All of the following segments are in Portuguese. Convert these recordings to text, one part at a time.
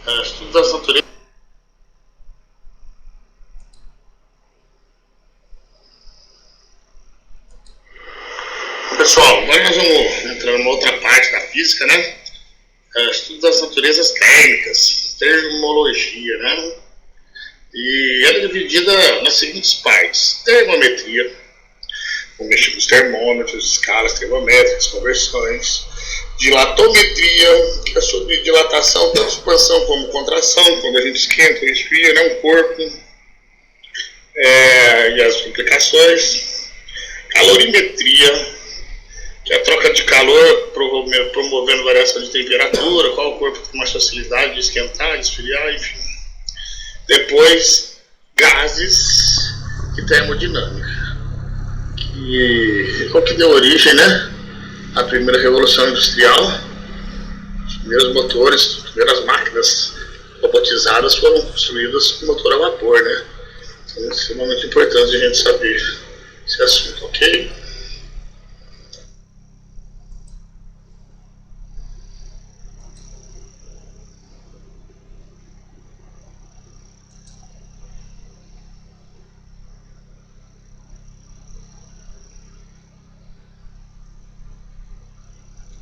Estudo das naturezas. Pessoal, agora nós vamos entrar numa outra parte da física, né? Estudo das naturezas térmicas, termologia, né? E ela é dividida nas seguintes partes: termometria, vamos mexer com os termômetros, escalas termométricas, conversões; dilatometria, que é sobre dilatação, tanto expansão como contração, quando a gente esquenta e esfria, né, um corpo, e as implicações; calorimetria, que é a troca de calor promovendo variação de temperatura, qual o corpo tem mais facilidade de esquentar, de esfriar, enfim. Depois, gases e termodinâmica, que é o que deu origem, né, à primeira revolução industrial. Os primeiros motores, as primeiras máquinas robotizadas foram construídas com motor a vapor, né? Então, isso é muito importante a gente saber esse assunto, ok?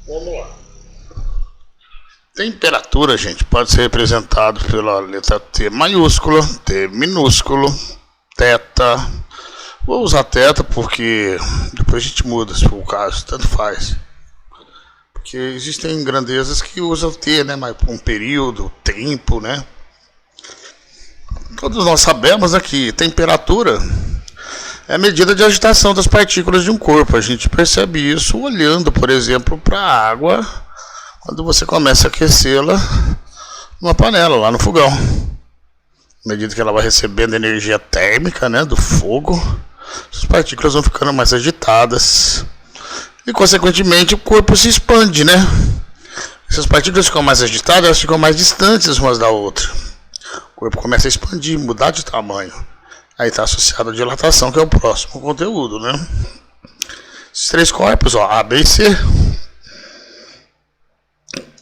Vamos lá. Temperatura, gente, pode ser representado pela letra T maiúscula, T minúsculo, teta. Vou usar teta porque depois a gente muda, se for o caso, tanto faz. Porque existem grandezas que usam T, né, mas por um período, tempo, né. Todos nós sabemos, né, que temperatura é a medida de agitação das partículas de um corpo. A gente percebe isso olhando, por exemplo, para a água, quando você começa a aquecê-la numa panela, lá no fogão. À medida que ela vai recebendo energia térmica, né, do fogo, as partículas vão ficando mais agitadas. E, consequentemente, o corpo se expande, né? Essas partículas ficam mais agitadas, elas ficam mais distantes umas da outra. O corpo começa a expandir, mudar de tamanho. Aí está associado à dilatação, que é o próximo conteúdo, né? Esses três corpos, ó, A, B e C.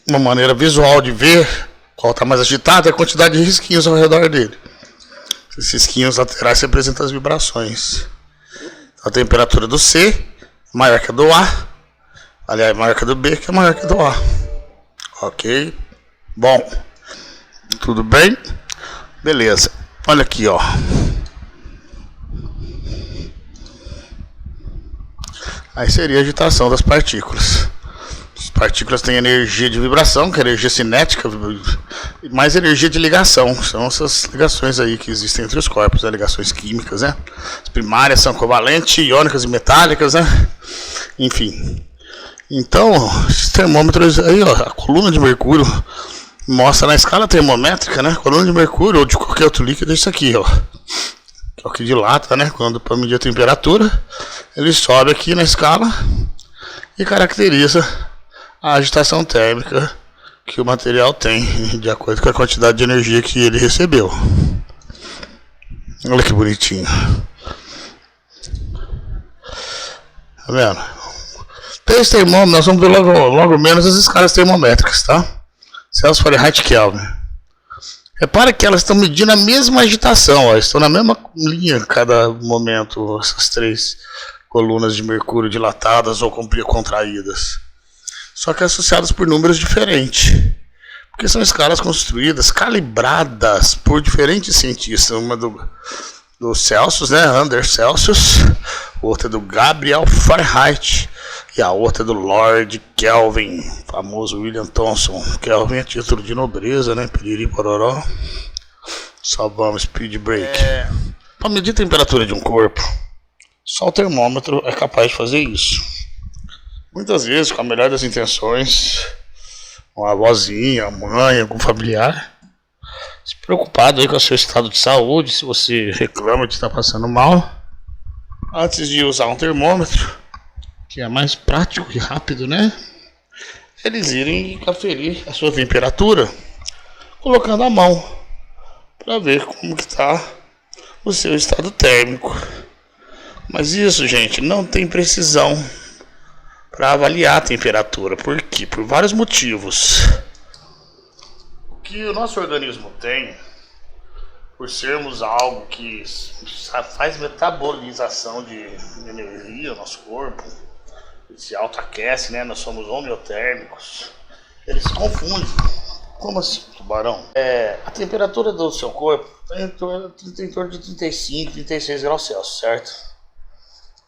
Uma maneira visual de ver qual está mais agitado é a quantidade de risquinhos ao redor dele. Esses risquinhos laterais representam as vibrações. A temperatura do C maior que a do A. Aliás, maior que a do B, que é maior que a do A. Ok? Bom, tudo bem? Beleza. Olha aqui, ó. Aí seria a agitação das partículas. As partículas têm energia de vibração, que é energia cinética, e mais energia de ligação. São essas ligações aí que existem entre os corpos, né? Ligações químicas, né? As primárias são covalentes, iônicas e metálicas, né? Enfim. Então, esses termômetros aí, ó, a coluna de mercúrio mostra na escala termométrica, né? A coluna de mercúrio ou de qualquer outro líquido é isso aqui, ó. Que é o que dilata, né? Quando para medir a temperatura, ele sobe aqui na escala e caracteriza a agitação térmica que o material tem, de acordo com a quantidade de energia que ele recebeu. Olha que bonitinho. Tá vendo? Três termômetros, nós vamos ver logo menos as escalas termométricas, tá? Celsius, Fahrenheit, Kelvin. Repara que elas estão medindo a mesma agitação, ó, estão na mesma linha em cada momento, essas três colunas de mercúrio dilatadas ou contraídas. Só que associadas por números diferentes. Porque são escalas construídas, calibradas por diferentes cientistas. Uma do Celsius, né, Anders Celsius, outra do Gabriel Fahrenheit e a outra do Lord Kelvin, famoso William Thomson. Kelvin é título de nobreza, né? Piriri pororó. Só vamos, speed break. Para medir a temperatura de um corpo, só o termômetro é capaz de fazer isso. Muitas vezes, com a melhor das intenções, uma avózinha, a mãe, algum familiar, se preocupado aí com o seu estado de saúde, se você reclama de estar passando mal, antes de usar um termômetro, que é mais prático e rápido, né? Eles irem aferir a sua temperatura, colocando a mão, para ver como que está o seu estado térmico. Mas isso, gente, não tem precisão para avaliar a temperatura. Por quê? Por vários motivos. que o nosso organismo tem, por sermos algo que faz metabolização de energia no nosso corpo, se autoaquece, né? Nós somos homeotérmicos. Eles se confundem. Como assim, tubarão? A temperatura do seu corpo está em torno de 35, 36 graus Celsius, certo?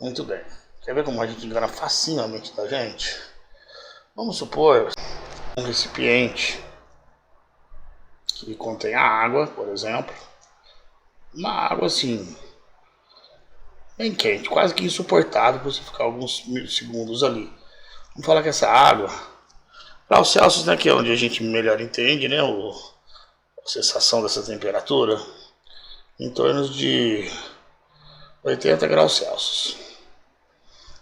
Muito bem. Quer ver como a gente engana facinho a mente da gente? Vamos supor um recipiente que contém a água, por exemplo. Uma água assim, bem quente, quase que insuportável para você ficar alguns segundos ali. Vamos falar que essa água, graus Celsius, né, que é onde a gente melhor entende, né, a sensação dessa temperatura, em torno de 80 graus Celsius.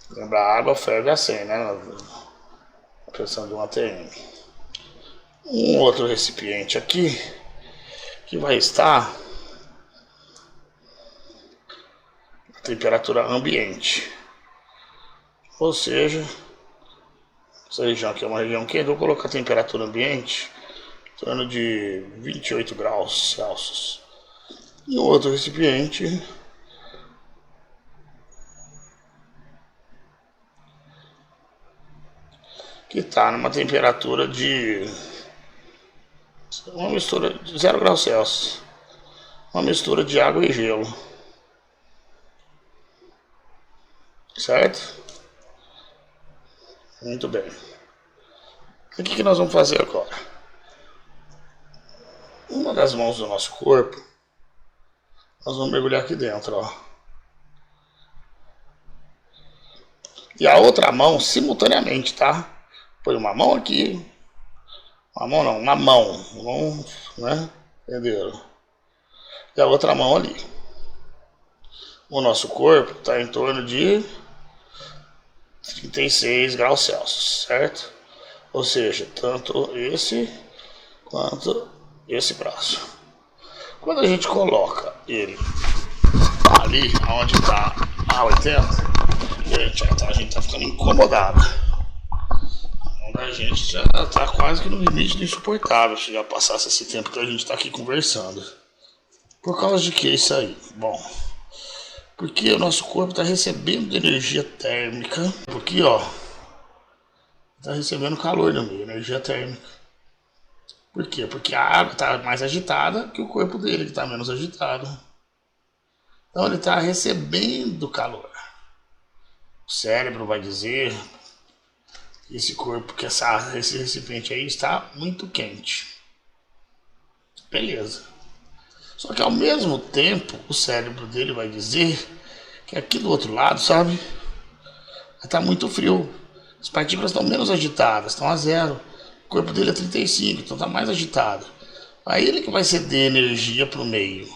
Lembra, a água ferve a 100, né, a pressão de 1 atm. Um outro recipiente aqui, que vai estar temperatura ambiente, ou seja, essa região aqui é uma região quente. Vou colocar a temperatura ambiente em torno de 28 graus Celsius. E o outro recipiente que está numa temperatura de uma mistura de 0 graus Celsius, uma mistura de água e gelo. Certo? Muito bem. O que nós vamos fazer agora? Uma das mãos do nosso corpo, nós vamos mergulhar aqui dentro, ó. E a outra mão, simultaneamente, tá? Põe uma mão aqui. Uma mão não, uma mão, né? Entenderam? E a outra mão ali. O nosso corpo está em torno de 36 graus Celsius, certo? Ou seja, tanto esse quanto esse braço. Quando a gente coloca ele ali onde está a 80, a gente está ficando incomodado. A mão da gente já está quase que no limite do insuportável se já passasse esse tempo que a gente está aqui conversando. Por causa de que isso aí? Bom, porque o nosso corpo está recebendo energia térmica. Aqui, ó, está recebendo calor no meio, energia térmica. Por quê? Porque a água está mais agitada que o corpo dele, que está menos agitado. Então ele está recebendo calor. O cérebro vai dizer que esse corpo, que esse recipiente aí está muito quente. Beleza. Só que ao mesmo tempo, o cérebro dele vai dizer que aqui do outro lado, sabe, está muito frio. As partículas estão menos agitadas, estão a 0. O corpo dele é 35, então está mais agitado. Aí ele que vai ceder energia para o meio.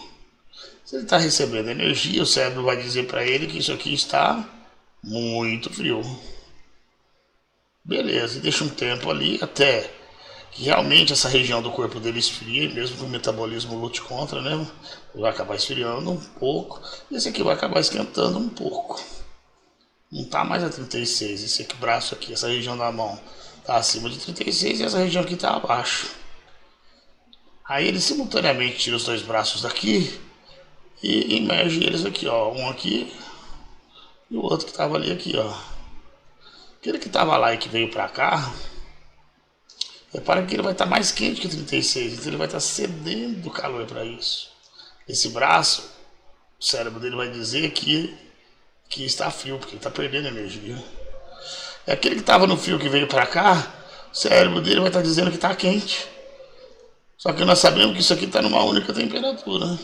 Se ele está recebendo energia, o cérebro vai dizer para ele que isso aqui está muito frio. Beleza, e deixa um tempo ali até que realmente essa região do corpo dele esfria, mesmo que o metabolismo lute contra, né? Vai acabar esfriando um pouco, e esse aqui vai acabar esquentando um pouco. Não está mais a 36, esse aqui, braço aqui, essa região da mão está acima de 36 e essa região aqui está abaixo. Aí ele simultaneamente tira os dois braços daqui e imerge eles aqui, ó, um aqui e o outro que estava ali aqui, ó. Aquele que estava lá e que veio para cá, repara que ele vai estar mais quente que 36, então ele vai estar cedendo calor para isso. Esse braço, o cérebro dele vai dizer que está frio, porque ele está perdendo energia. É aquele que estava no frio que veio para cá, o cérebro dele vai estar dizendo que está quente. Só que nós sabemos que isso aqui está numa única temperatura.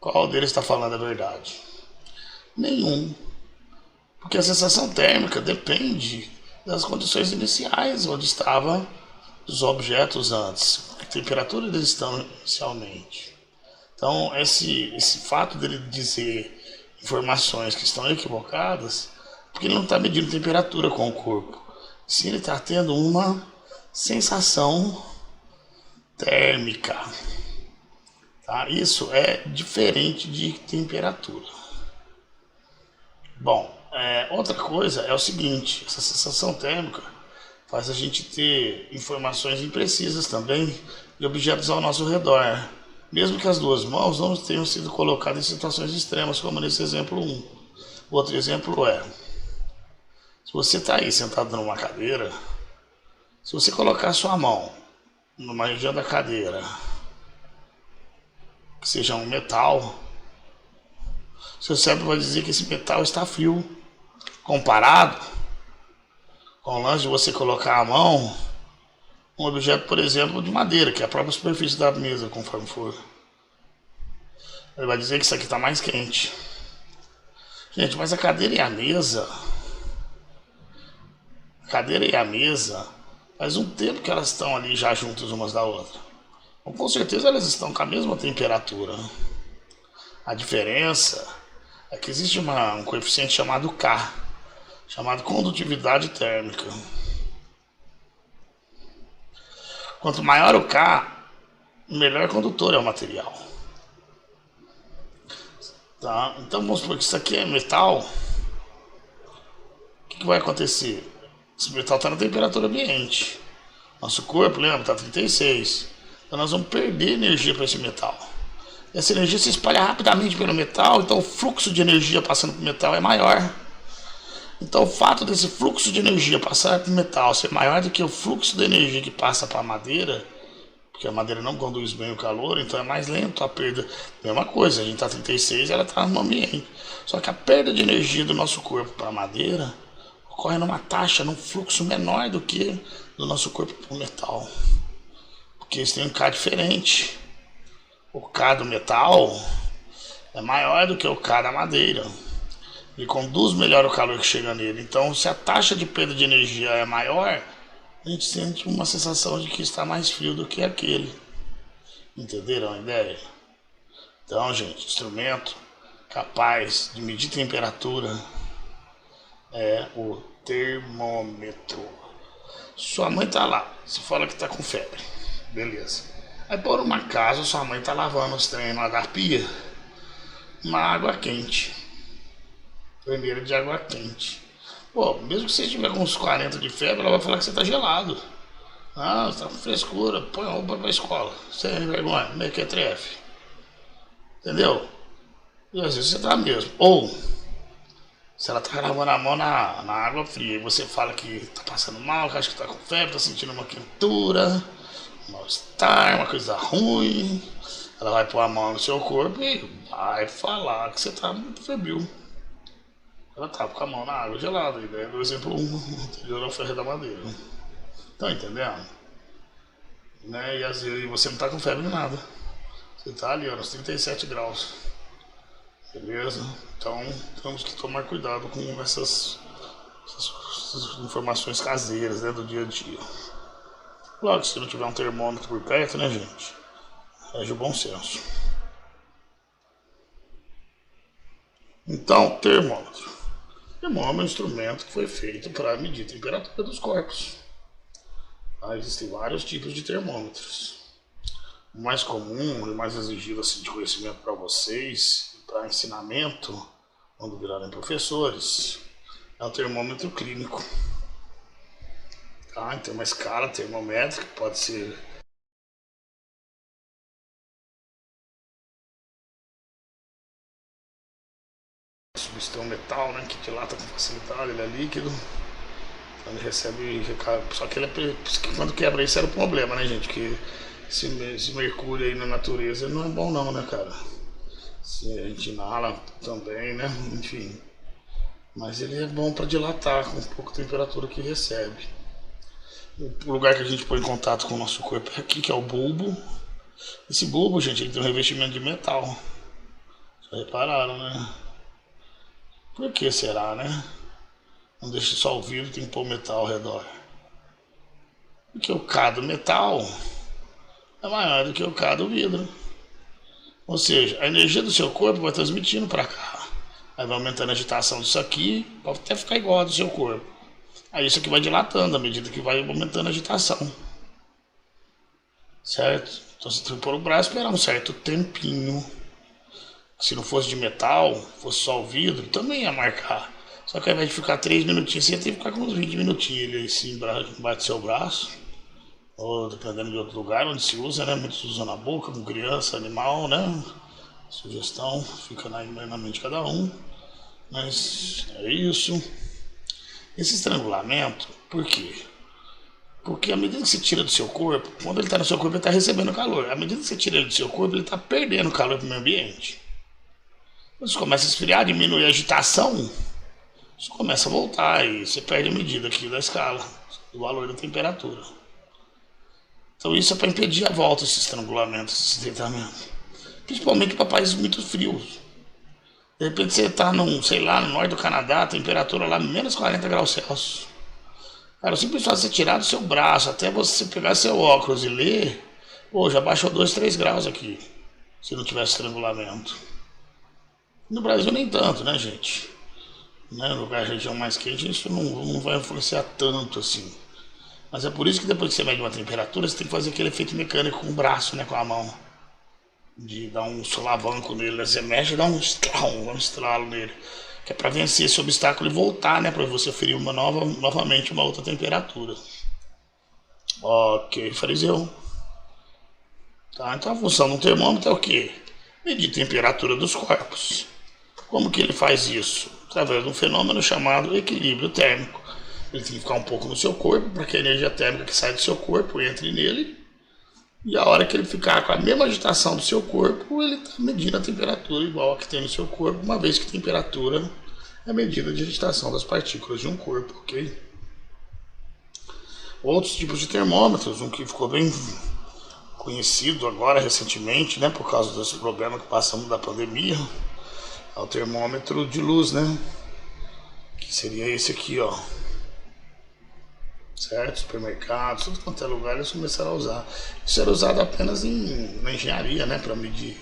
Qual deles está falando a verdade? Nenhum. Porque a sensação térmica depende das condições iniciais, onde estavam os objetos antes, que temperatura eles estão inicialmente. Então, esse fato dele dizer informações que estão equivocadas, porque ele não está medindo temperatura com o corpo, sim, ele está tendo uma sensação térmica. Tá? Isso é diferente de temperatura. Bom, outra coisa é o seguinte, essa sensação térmica faz a gente ter informações imprecisas também e objetos ao nosso redor, mesmo que as duas mãos não tenham sido colocadas em situações extremas, como nesse exemplo 1. Outro exemplo é, se você está aí sentado numa cadeira, se você colocar sua mão numa região da cadeira, que seja um metal, seu cérebro vai dizer que esse metal está frio, comparado com o lance de você colocar a mão um objeto, por exemplo, de madeira, que é a própria superfície da mesa, conforme for. Ele vai dizer que isso aqui está mais quente. Gente, mas a cadeira e a mesa... faz um tempo que elas estão ali já juntas umas da outra. Então, com certeza elas estão com a mesma temperatura. A diferença é que existe um coeficiente chamado K, chamado condutividade térmica. Quanto maior o K, melhor condutor é o material. Tá? Então vamos supor que isso aqui é metal. O que vai acontecer? Esse metal está na temperatura ambiente. Nosso corpo, lembra, está 36. Então nós vamos perder energia para esse metal. Essa energia se espalha rapidamente pelo metal, então o fluxo de energia passando para o metal é maior. Então o fato desse fluxo de energia passar para o metal ser maior do que o fluxo de energia que passa para a madeira, porque a madeira não conduz bem o calor, então é mais lento a perda. Mesma coisa, a gente está 36 e ela está no ambiente. Só que a perda de energia do nosso corpo para a madeira ocorre numa taxa, num fluxo menor do que do nosso corpo para o metal. Porque eles têm um K diferente. O K do metal é maior do que o K da madeira. Ele conduz melhor o calor que chega nele. Então, se a taxa de perda de energia é maior, a gente sente uma sensação de que está mais frio do que aquele. Entenderam a ideia? Então, gente, instrumento capaz de medir temperatura é o termômetro. Sua mãe tá lá, você fala que tá com febre, beleza. Aí por um acaso sua mãe tá lavando os trem lá da pia, uma água quente, torneira de água quente. Pô, mesmo que você tiver com uns 40 de febre, ela vai falar que você tá gelado. Ah, você tá com frescura, põe a roupa pra escola, sem vergonha, mequetrefe. Entendeu? E às vezes você tá mesmo. Ou se ela tá lavando a mão na água fria e você fala que tá passando mal, que acha que tá com febre, tá sentindo uma quentura, um mal-estar, uma coisa ruim, ela vai pôr a mão no seu corpo e vai falar que você tá muito febril. Ela tá com a mão na água gelada, e daí do exemplo 1 anterior ao ferro da madeira. Estão entendendo? Né? E às vezes você não tá com febre nem nada. Você tá ali, ó, nos 37 graus. Beleza? Então temos que tomar cuidado com essas informações caseiras, né, do dia a dia. Claro que se não tiver um termômetro por perto, né, gente? É de bom senso. Então, termômetro. Termômetro é um instrumento que foi feito para medir a temperatura dos corpos. Existem vários tipos de termômetros. O mais comum e mais exigido assim, de conhecimento para vocês, para ensinamento, quando virarem professores, é o termômetro clínico. Tá? Tem uma escala termométrica, pode ser substituir um metal, né, que dilata com facilidade, ele é líquido. Então ele recebe recado. Só que quando quebra isso era o problema, né, gente? Que esse mercúrio aí na natureza não é bom não, né, cara? Se a gente inala também, né? Enfim. Mas ele é bom para dilatar com pouca temperatura que recebe. O lugar que a gente põe em contato com o nosso corpo é aqui, que é o bulbo. Esse bulbo, gente, ele tem um revestimento de metal. Já repararam, né? Por que será, né? Não deixa só o vidro, tem que pôr metal ao redor. Porque o K do metal é maior do que o K do vidro. Ou seja, a energia do seu corpo vai transmitindo para cá. Aí vai aumentando a agitação disso aqui, pode até ficar igual a do seu corpo. Aí isso aqui vai dilatando à medida que vai aumentando a agitação. Certo? Então você tem que pôr o braço e esperar um certo tempinho. Se não fosse de metal, fosse só o vidro, também ia marcar. Só que ao invés de ficar 3 minutinhos, você ia ter que ficar com uns 20 minutinhos ele assim embaixo do seu braço. ou dependendo de outro lugar onde se usa, né? Muitos usam na boca, com criança, animal, né? Sugestão, fica na mente de cada um. Mas é isso. Esse estrangulamento, por quê? Porque à medida que você tira do seu corpo, quando ele está no seu corpo, ele está recebendo calor. À medida que você tira ele do seu corpo, ele está perdendo calor para o meio ambiente. Quando você começa a esfriar, diminui a agitação, você começa a voltar e você perde a medida aqui da escala, do valor da temperatura. Então isso é para impedir a volta, esse estrangulamento, esse deitamento. Principalmente para países muito frios. De repente você está sei lá, no norte do Canadá, a temperatura lá menos 40 graus Celsius. Cara, o simples fato de você tirar do seu braço até você pegar seu óculos e ler, pô, já baixou 2, 3 graus aqui, se não tivesse estrangulamento. No Brasil nem tanto, né, gente? Né, no lugar, região mais quente, isso não vai influenciar tanto assim. Mas é por isso que depois que você mede uma temperatura, você tem que fazer aquele efeito mecânico com o braço, né, com a mão. De dar um solavanco nele, né? Você mexe e dá um estralo nele. Que é para vencer esse obstáculo e voltar, né? Para você ferir novamente uma outra temperatura. Ok, fariseu. Tá, então a função do termômetro é o quê? Medir a temperatura dos corpos. Como que ele faz isso? Através de um fenômeno chamado equilíbrio térmico. Ele tem que ficar um pouco no seu corpo para que a energia térmica que sai do seu corpo entre nele. E a hora que ele ficar com a mesma agitação do seu corpo, ele está medindo a temperatura igual a que tem no seu corpo, uma vez que a temperatura é a medida de agitação das partículas de um corpo, ok? Outros tipos de termômetros, um que ficou bem conhecido agora recentemente, né, por causa desse problema que passamos da pandemia, é o termômetro de luz, né? Que seria esse aqui, ó. Certo? Supermercados, tudo quanto é lugar eles começaram a usar. Isso era usado apenas na engenharia, né? Para medir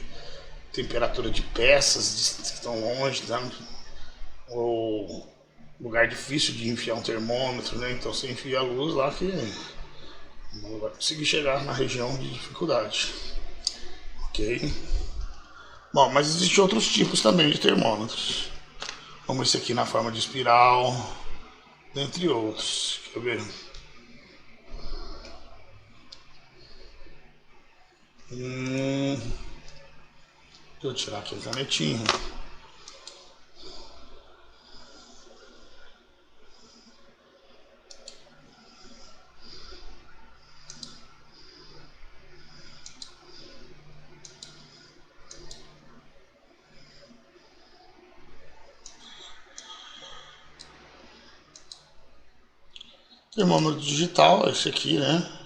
temperatura de peças que estão longe, tá? Ou lugar difícil de enfiar um termômetro, né? Então você enfia a luz lá que não vai conseguir chegar na região de dificuldade. Ok? Bom, mas existem outros tipos também de termômetros. Como esse aqui na forma de espiral, dentre outros. Quer ver? Deixa eu tirar aqui a canetinha. Termômetro digital, esse aqui, né?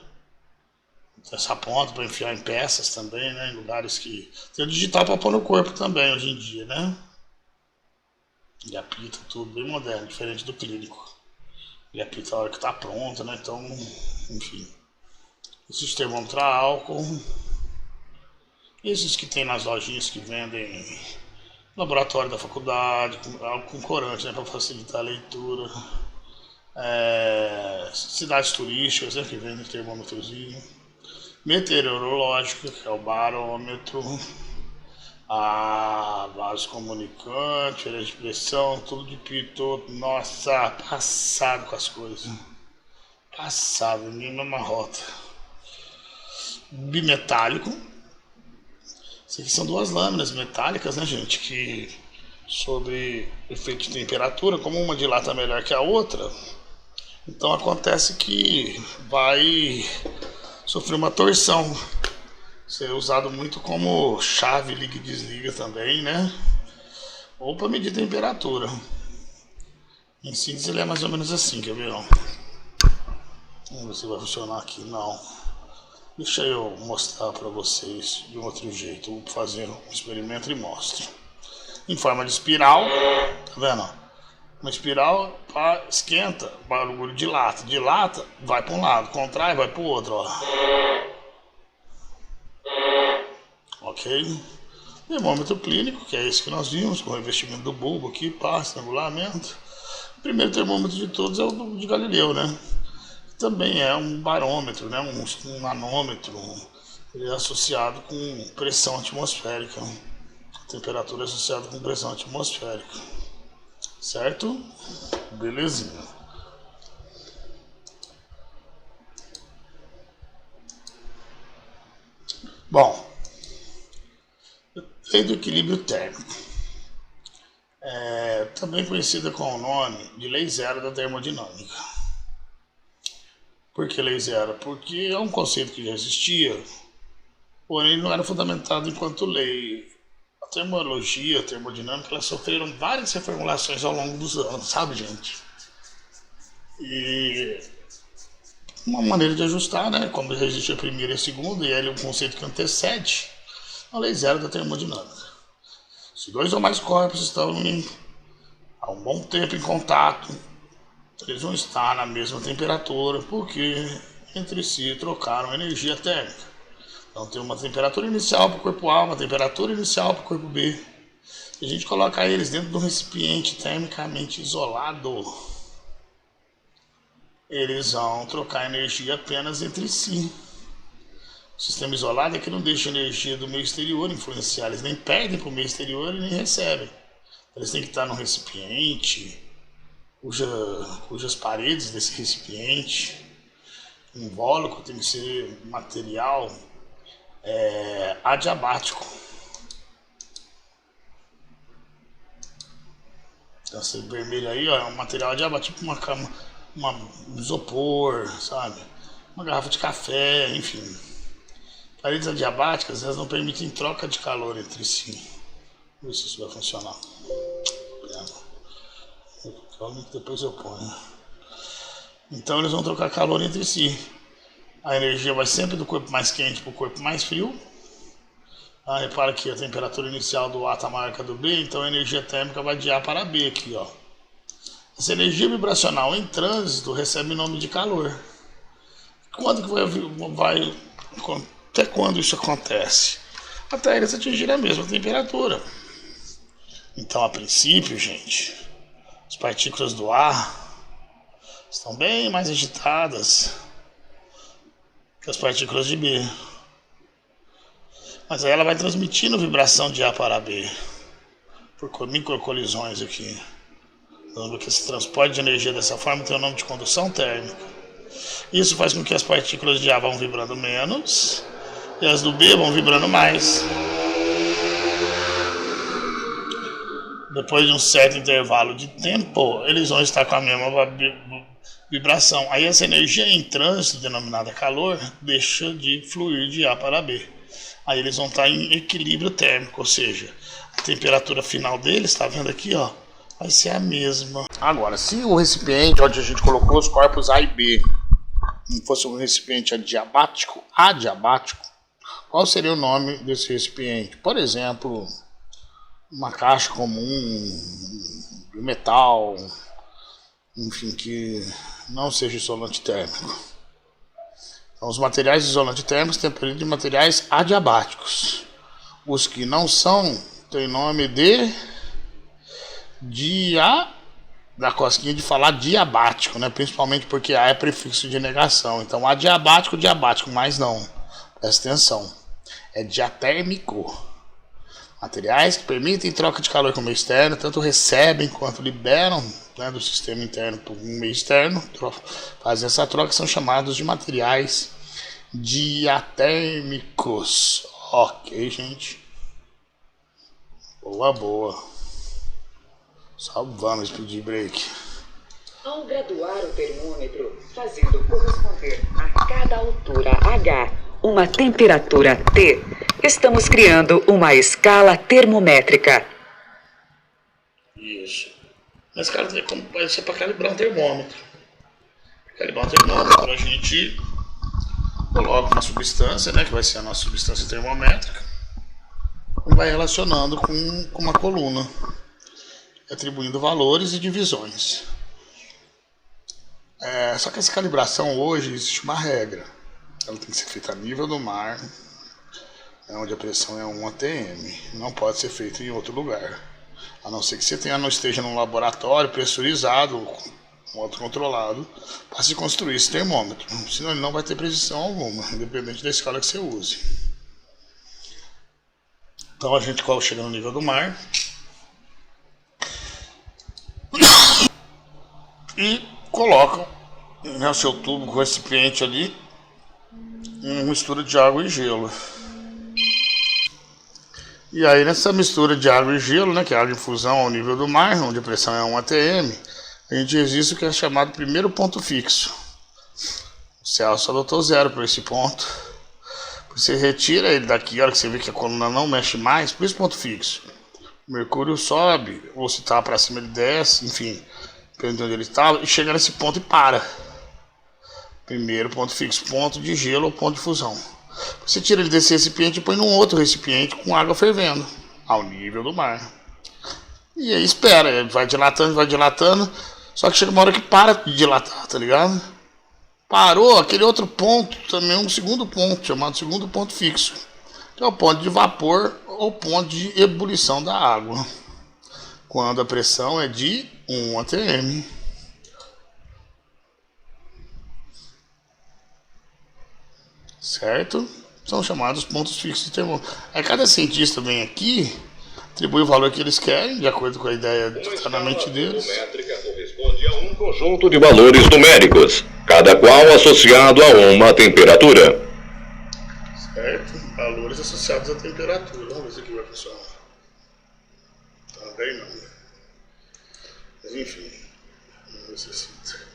Essa ponta para enfiar em peças também, né? Em lugares que... Tem o digital para pôr no corpo também, hoje em dia, né? Ele apita tudo, bem moderno, diferente do clínico. Ele apita a hora que está pronta, né? Então, enfim. Esses termômetros a álcool. Esses que tem nas lojinhas que vendem no laboratório da faculdade, algo com corante, né? Para facilitar a leitura. Cidades turísticas, né? Que vendem termômetrozinho. Meteorológico, que é o barômetro, a vaso comunicante, folha de pressão, tudo de pitot. Nossa, passado com as coisas. Passado, mesma rota. Bimetálico. Isso aqui são duas lâminas metálicas, né, gente? Que sobre efeito de temperatura, como uma dilata melhor que a outra, então acontece que vai sofrer uma torção. Isso é usado muito como chave liga e desliga também, né? Ou para medir temperatura. Em síntese ele é mais ou menos assim, quer ver? Vamos ver se vai funcionar aqui. Não. Deixa eu mostrar para vocês de um outro jeito. Vou fazer um experimento e mostro. Em forma de espiral, tá vendo? Uma espiral esquenta, o bagulho dilata. Dilata, vai para um lado, contrai, vai para o outro, ó. Ok? Termômetro clínico, que é esse que nós vimos, com o revestimento do bulbo aqui, estrangulamento. O primeiro termômetro de todos é o de Galileu, né? Também é um barômetro, né? um manômetro. Ele é associado com pressão atmosférica. Temperatura associada com pressão atmosférica. Certo? Belezinha. Bom, lei do equilíbrio térmico, também conhecida com o nome de lei zero da termodinâmica. Por que lei zero? Porque é um conceito que já existia, porém não era fundamentado enquanto lei. A termologia, a termodinâmica, elas sofreram várias reformulações ao longo dos anos, sabe, gente? E uma maneira de ajustar, né? Como já existe a primeira e a segunda, e ele é um conceito que antecede a lei zero da termodinâmica. Se dois ou mais corpos estão há um bom tempo em contato, eles vão estar na mesma temperatura, porque entre si trocaram energia térmica. Então tem uma temperatura inicial para o corpo A, uma temperatura inicial para o corpo B. Se a gente colocar eles dentro de um recipiente termicamente isolado, eles vão trocar energia apenas entre si. O sistema isolado é que não deixa a energia do meio exterior influenciar. Eles nem perdem para o meio exterior e nem recebem. Eles têm que estar num recipiente cujas paredes desse recipiente, invólucro, tem que ser material adiabático. Então, esse vermelho aí, ó, é um material adiabático, tipo um isopor, sabe? Uma garrafa de café, enfim. Paredes adiabáticas, elas não permitem troca de calor entre si. Vamos ver se isso vai funcionar. Depois eu ponho. Então eles vão trocar calor entre si. A energia vai sempre do corpo mais quente para o corpo mais frio. Repara que a temperatura inicial do A está maior que a do B, então a energia térmica vai de A para B aqui, ó. Essa energia vibracional em trânsito recebe o nome de calor. Quando que vai até quando isso acontece? Até eles atingirem a mesma temperatura. Então, a princípio, gente, as partículas do ar estão bem mais agitadas que as partículas de B. Mas aí ela vai transmitindo vibração de A para B por microcolisões aqui. Lembra que esse transporte de energia dessa forma tem o nome de condução térmica. Isso faz com que as partículas de A vão vibrando menos e as do B vão vibrando mais. Depois de um certo intervalo de tempo, eles vão estar com a mesma vibração. Aí essa energia em trânsito, denominada calor, deixa de fluir de A para B. Aí eles vão estar em equilíbrio térmico, ou seja, a temperatura final deles, está vendo aqui, ó, vai ser a mesma. Agora, se o recipiente onde a gente colocou os corpos A e B não fosse um recipiente adiabático, qual seria o nome desse recipiente? Por exemplo, uma caixa comum, de metal, enfim, que não seja isolante térmico. Então, os materiais isolantes térmicos têm apelido de materiais adiabáticos. Os que não são têm nome de da cosquinha de falar diabático, né? Principalmente porque A é prefixo de negação. Então, adiabático, diabático, mas não. Presta atenção. É diatérmico. Materiais que permitem troca de calor com o meio externo, tanto recebem quanto liberam, né, do sistema interno para o meio externo, fazem essa troca, são chamados de materiais diatérmicos. Ok, gente. Boa. Salvamos, speed break. Ao graduar o termômetro, fazendo corresponder a cada altura H uma temperatura T, estamos criando uma escala termométrica. Isso. A escala vai ser para calibrar um termômetro. Calibrar um termômetro, a gente coloca uma substância, né, que vai ser a nossa substância termométrica, e vai relacionando com uma coluna, atribuindo valores e divisões. Só que essa calibração hoje existe uma regra. Ela tem que ser feita a nível do mar, onde a pressão é 1 atm. Não pode ser feita em outro lugar. A não ser que você não esteja num laboratório pressurizado, com modo controlado, para se construir esse termômetro. Senão ele não vai ter precisão alguma, independente da escala que você use. Então a gente chega no nível do mar e coloca o seu tubo com recipiente ali uma mistura de água e gelo. E aí nessa mistura de água e gelo, né, que é água em fusão ao nível do mar, onde a pressão é 1 atm, a gente existe o que é chamado primeiro ponto fixo. O Celsius adotou 0 para esse ponto. Você retira ele daqui, a hora que você vê que a coluna não mexe mais, por isso ponto fixo. O mercúrio sobe, ou se está para cima ele desce, enfim, depende de onde ele estava, e chega nesse ponto e para. Primeiro ponto fixo, ponto de gelo ou ponto de fusão. Você tira ele desse recipiente e põe num outro recipiente com água fervendo, ao nível do mar. E aí espera, ele vai dilatando, só que chega uma hora que para de dilatar, tá ligado? Parou, aquele outro ponto, também um segundo ponto, chamado segundo ponto fixo, que é o ponto de vapor ou ponto de ebulição da água, quando a pressão é de 1 atm. Certo? São chamados pontos fixos de termômetro. Aí cada cientista vem aqui, atribui o valor que eles querem, de acordo com a ideia que está na mente deles. A métrica corresponde a um conjunto de valores numéricos, cada qual associado a uma temperatura. Certo? Valores associados à temperatura. Vamos ver se aqui vai funcionar. Também não. Mas enfim. Não necessita.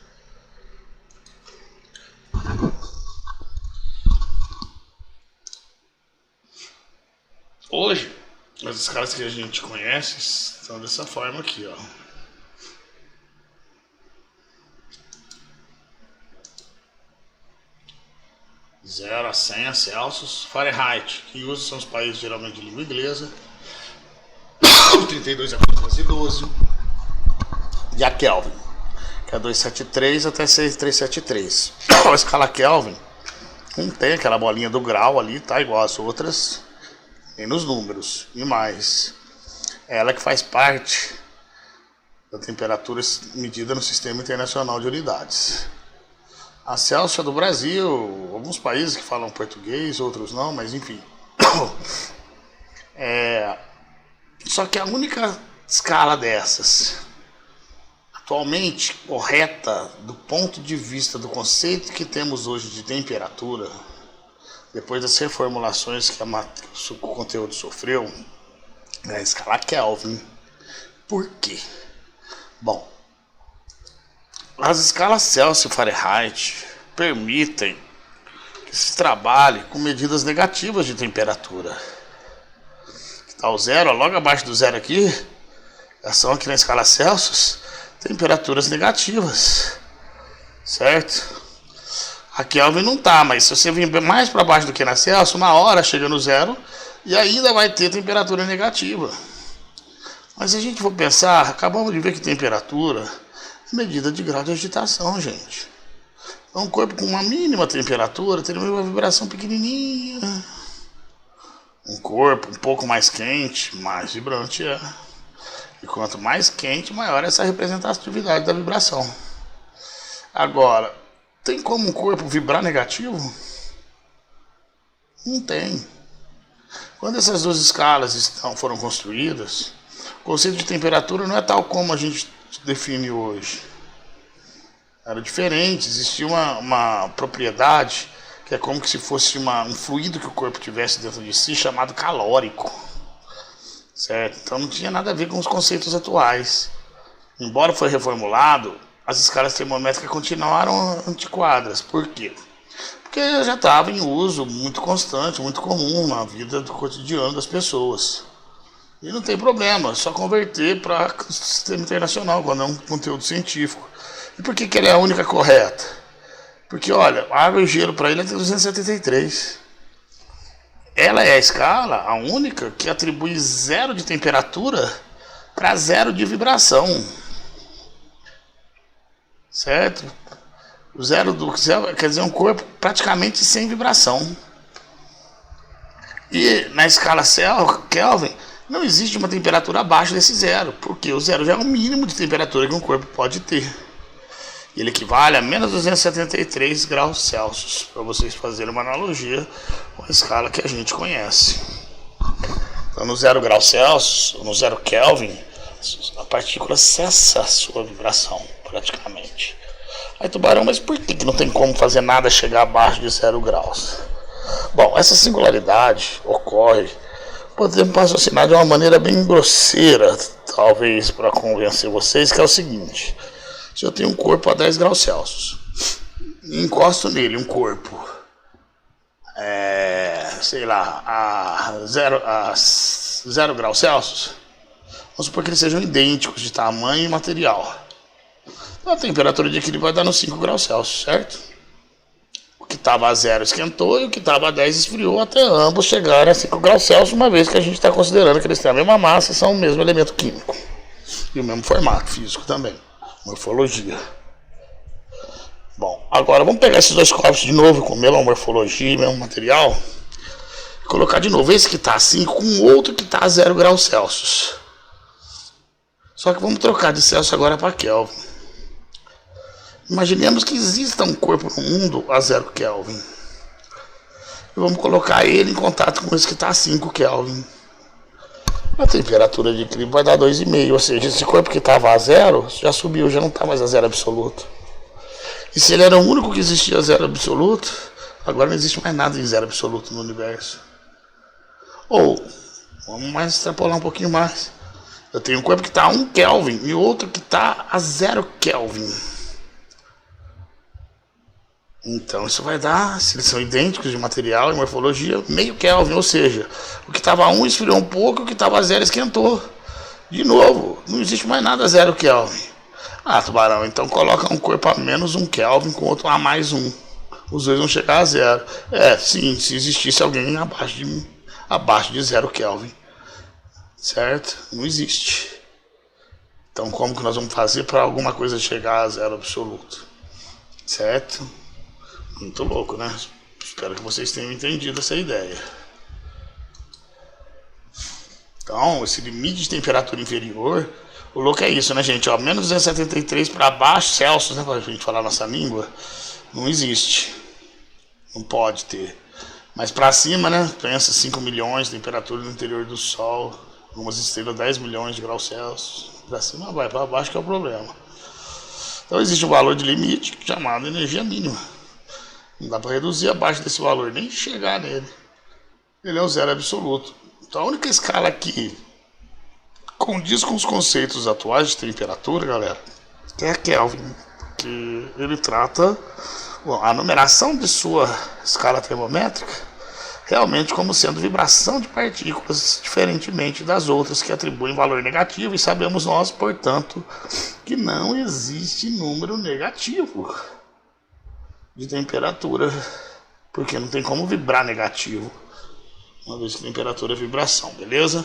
Hoje, as escalas que a gente conhece estão dessa forma aqui, ó. Zero a 100 a Celsius, Fahrenheit, que usa são os países geralmente de língua inglesa, 32 a 412, e a Kelvin, que é 273 até 6373. A escala Kelvin não tem aquela bolinha do grau ali, tá igual as outras, nem nos números, e mais. Ela que faz parte da temperatura medida no Sistema Internacional de Unidades. A Celsius é do Brasil, alguns países que falam português, outros não, mas enfim. Só que a única escala dessas, atualmente correta do ponto de vista do conceito que temos hoje de temperatura, depois das reformulações que o conteúdo sofreu, é a escala Kelvin. Por quê? Bom, as escalas Celsius e Fahrenheit permitem que se trabalhe com medidas negativas de temperatura. Está o zero, logo abaixo do zero aqui, são aqui na escala Celsius, temperaturas negativas, certo? A Kelvin não tá, mas se você vir mais para baixo do que na Celsius, uma hora chega no zero e ainda vai ter temperatura negativa. Mas se a gente for pensar, acabamos de ver que temperatura é medida de grau de agitação, gente. Então, um corpo com uma mínima temperatura teria uma vibração pequenininha. Um corpo um pouco mais quente, mais vibrante é. E quanto mais quente, maior é essa representatividade da vibração. Agora, tem como um corpo vibrar negativo? Não tem. Quando essas duas escalas foram construídas, o conceito de temperatura não é tal como a gente define hoje. Era diferente, existia uma propriedade que é como se fosse um fluido que o corpo tivesse dentro de si, chamado calórico. Certo? Então não tinha nada a ver com os conceitos atuais. Embora foi reformulado, as escalas termométricas continuaram antiquadas. Por quê? Porque já estava em uso muito constante, muito comum na vida do cotidiano das pessoas. E não tem problema, é só converter para o sistema internacional, quando é um conteúdo científico. E por que ela é a única correta? Porque, olha, água e gelo para ele é 273. Ela é a escala, a única, que atribui 0 de temperatura para 0 de vibração. Certo? O 0 do céu quer dizer um corpo praticamente sem vibração. E na escala Kelvin não existe uma temperatura abaixo desse 0, porque o 0 já é o mínimo de temperatura que um corpo pode ter. Ele equivale a menos 273 graus Celsius, para vocês fazerem uma analogia com a escala que a gente conhece. Então, no 0 graus Celsius, no 0 Kelvin, a partícula cessa a sua vibração, praticamente. Aí, Tubarão, mas por que não tem como fazer nada chegar abaixo de 0 graus? Bom, essa singularidade ocorre podemos raciocinar de uma maneira bem grosseira, talvez, para convencer vocês, que é o seguinte. Se eu tenho um corpo a 10 graus Celsius, e encosto nele um corpo, sei lá, a 0 graus Celsius, vamos supor que eles sejam idênticos de tamanho e material. Então a temperatura de equilíbrio vai dar nos 5 graus Celsius, certo? O que estava a 0 esquentou e o que estava a 10 esfriou até ambos chegarem a 5 graus Celsius, uma vez que a gente está considerando que eles têm a mesma massa e são o mesmo elemento químico. E o mesmo formato físico também, morfologia. Bom, agora vamos pegar esses dois copos de novo, com a mesma morfologia, mesmo material, e colocar de novo esse que está a 5 com o outro que está a 0 graus Celsius. Só que vamos trocar de Celsius agora para Kelvin. Imaginemos que exista um corpo no mundo a 0 Kelvin. E vamos colocar ele em contato com esse que está a 5 Kelvin. A temperatura de equilíbrio vai dar 2,5, ou seja, esse corpo que estava a 0 já subiu, já não está mais a 0 absoluto. E se ele era o único que existia a 0 absoluto, agora não existe mais nada em 0 absoluto no universo. Ou, vamos mais extrapolar um pouquinho mais. Eu tenho um corpo que está a 1 Kelvin e outro que está a 0 Kelvin. Então isso vai dar, se eles são idênticos de material e morfologia, meio Kelvin, ou seja, o que estava a 1 esfriou um pouco e o que estava a 0 esquentou. De novo, não existe mais nada a 0 Kelvin. Ah, Tubarão, então coloca um corpo a menos 1 Kelvin com outro a mais 1. Os dois vão chegar a 0. Sim, se existisse alguém abaixo de 0 Kelvin. Certo? Não existe. Então como que nós vamos fazer para alguma coisa chegar a 0 absoluto? Certo? Muito louco, né? Espero que vocês tenham entendido essa ideia. Então, esse limite de temperatura inferior, o louco é isso, né, gente? Ó, menos 273 para baixo, Celsius, né, pra gente falar nossa língua, não existe. Não pode ter. Mas para cima, né, pensa 5 milhões, temperatura no interior do Sol, algumas estrelas 10 milhões de graus Celsius. Para cima vai, para baixo que é o problema. Então existe um valor de limite chamado energia mínima. Não dá para reduzir abaixo desse valor, nem chegar nele. Ele é o 0 absoluto. Então a única escala que condiz com os conceitos atuais de temperatura, galera, que é a Kelvin. Que ele trata a numeração de sua escala termométrica realmente como sendo vibração de partículas, diferentemente das outras que atribuem valor negativo. E sabemos nós, portanto, que não existe número negativo de temperatura, porque não tem como vibrar negativo, uma vez que temperatura é vibração, beleza?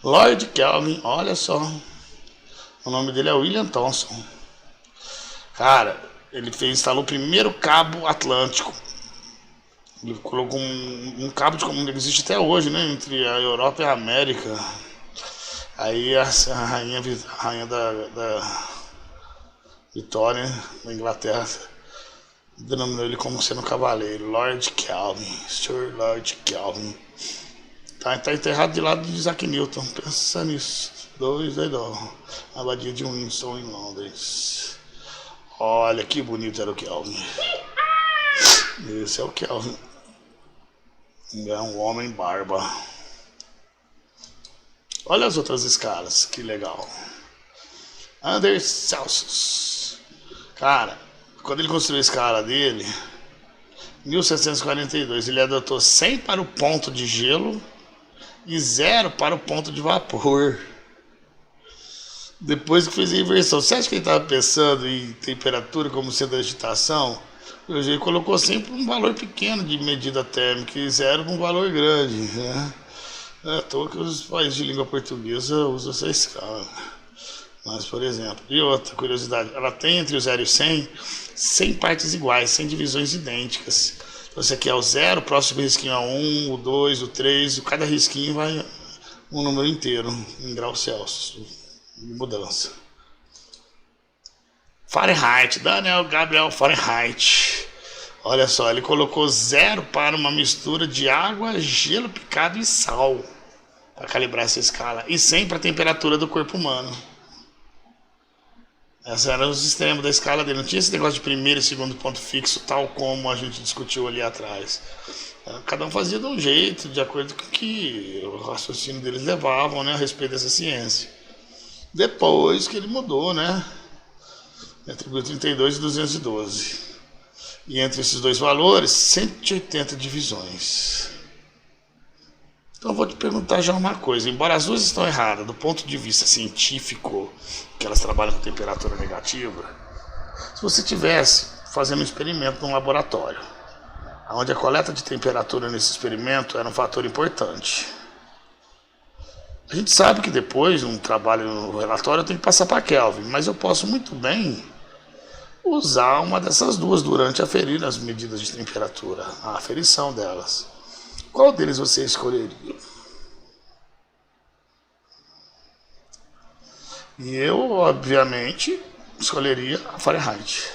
Lord Kelvin, olha só, o nome dele é William Thomson. Cara, ele instalou o primeiro cabo atlântico. Ele colocou um cabo de comum que existe até hoje, né, entre a Europa e a América. Aí a rainha da Vitória, da Inglaterra, denominou ele como sendo cavaleiro, Lord Kelvin, Sir Lord Kelvin. Tá enterrado de lado de Isaac Newton, pensa nisso. Na abadia de Windsor, em Londres. Olha que bonito era o Kelvin. Esse é o Kelvin. É um homem barba. Olha as outras escalas, que legal. Under Celsius. Cara, quando ele construiu a escala dele, 1742, ele adotou 100 para o ponto de gelo e 0 para o ponto de vapor. Depois que fez a inversão, você acha que ele estava pensando em temperatura como sendo agitação? Ele colocou sempre um valor pequeno de medida térmica e 0 um valor grande, né? É à toa que os países de língua portuguesa usam essa escala. Mas, por exemplo, e outra curiosidade, ela tem entre o 0 e o 100 partes iguais, 100 divisões idênticas. Então, esse aqui é o 0, o próximo risquinho é 1, o 2, o 3, cada risquinho vai um número inteiro, em graus Celsius, de mudança. Fahrenheit, Daniel Gabriel Fahrenheit. Olha só, ele colocou 0 para uma mistura de água, gelo picado e sal, para calibrar essa escala, e 100 para a temperatura do corpo humano. Esse era o sistema da escala dele. Não tinha esse negócio de primeiro e segundo ponto fixo, tal como a gente discutiu ali atrás. Cada um fazia de um jeito, de acordo com o que o raciocínio deles levavam, né, a respeito dessa ciência. Depois que ele mudou, né, atribuiu 32 e 212. E entre esses dois valores, 180 divisões. Então eu vou te perguntar já uma coisa. Embora as duas estão erradas do ponto de vista científico, que elas trabalham com temperatura negativa, se você tivesse fazendo um experimento num laboratório, onde a coleta de temperatura nesse experimento era um fator importante, a gente sabe que depois, um trabalho no relatório, eu tenho que passar para Kelvin, mas eu posso muito bem usar uma dessas duas durante aferir as medidas de temperatura, a aferição delas. Qual deles você escolheria? E eu, obviamente, escolheria a Fahrenheit.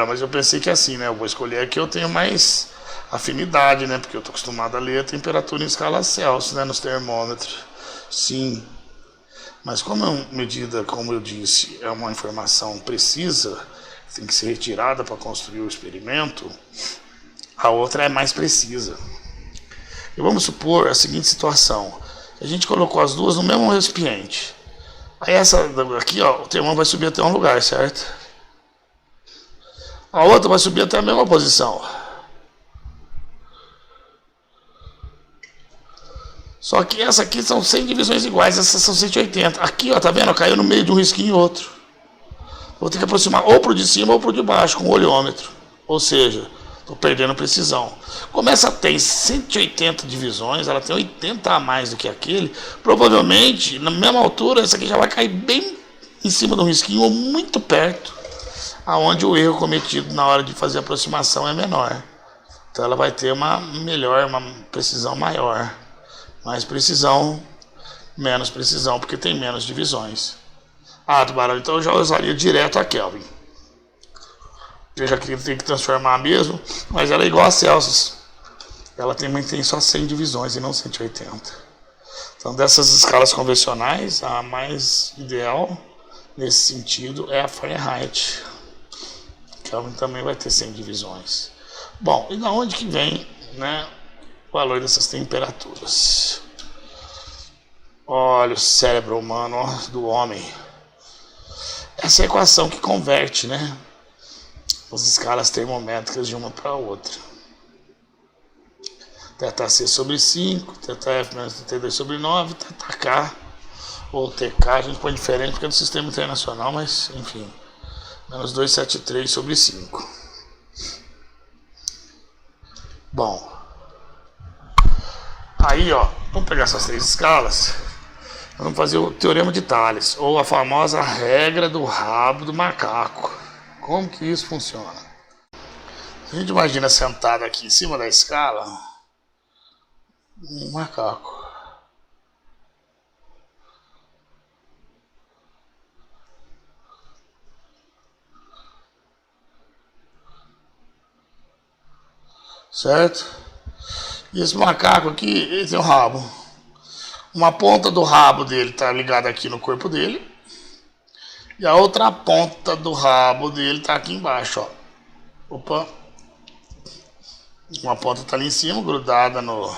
Mas eu pensei que assim, né? Eu vou escolher a que eu tenho mais afinidade, né? Porque eu estou acostumado a ler a temperatura em escala Celsius, né? Nos termômetros. Sim. Mas como é uma medida, como eu disse, é uma informação precisa, tem que ser retirada para construir o experimento, a outra é mais precisa. E vamos supor a seguinte situação. A gente colocou as duas no mesmo recipiente. Aí essa aqui, ó, o termômetro vai subir até um lugar, certo? A outra vai subir até a mesma posição. Só que essa aqui são 100 divisões iguais, essas são 180. Aqui, ó, tá vendo? Caiu no meio de um risquinho e outro. Vou ter que aproximar ou pro de cima ou pro de baixo com o olhômetro. Ou seja, estou perdendo precisão. Como essa tem 180 divisões, ela tem 80 a mais do que aquele, provavelmente, na mesma altura, essa aqui já vai cair bem em cima do risquinho ou muito perto, aonde o erro cometido na hora de fazer a aproximação é menor. Então ela vai ter uma precisão maior. Mais precisão, menos precisão, porque tem menos divisões. Tubarão, então eu já usaria direto a Kelvin. Eu já queria ter que transformar mesmo, mas ela é igual a Celsius. Ela tem só 100 divisões e não 180. Então dessas escalas convencionais, a mais ideal nesse sentido é a Fahrenheit. Kelvin também vai ter 100 divisões. Bom, e da onde que vem, né, o valor dessas temperaturas? Olha o cérebro humano, ó, do homem. Essa é a equação que converte, né, as escalas termométricas de uma para outra. ΔC sobre 5, ΔF menos 32 sobre 9, ΔK ou TK, a gente põe diferente porque é do sistema internacional, mas enfim, menos 273 sobre 5. Bom, aí ó, vamos pegar essas três escalas, vamos fazer o teorema de Thales, ou a famosa regra do rabo do macaco. Como que isso funciona? A gente imagina sentado aqui em cima da escala um macaco. Certo? E esse macaco aqui, ele tem um rabo. Uma ponta do rabo dele está ligada aqui no corpo dele. E a outra ponta do rabo dele está aqui embaixo, ó. Opa. Uma ponta está ali em cima, grudada no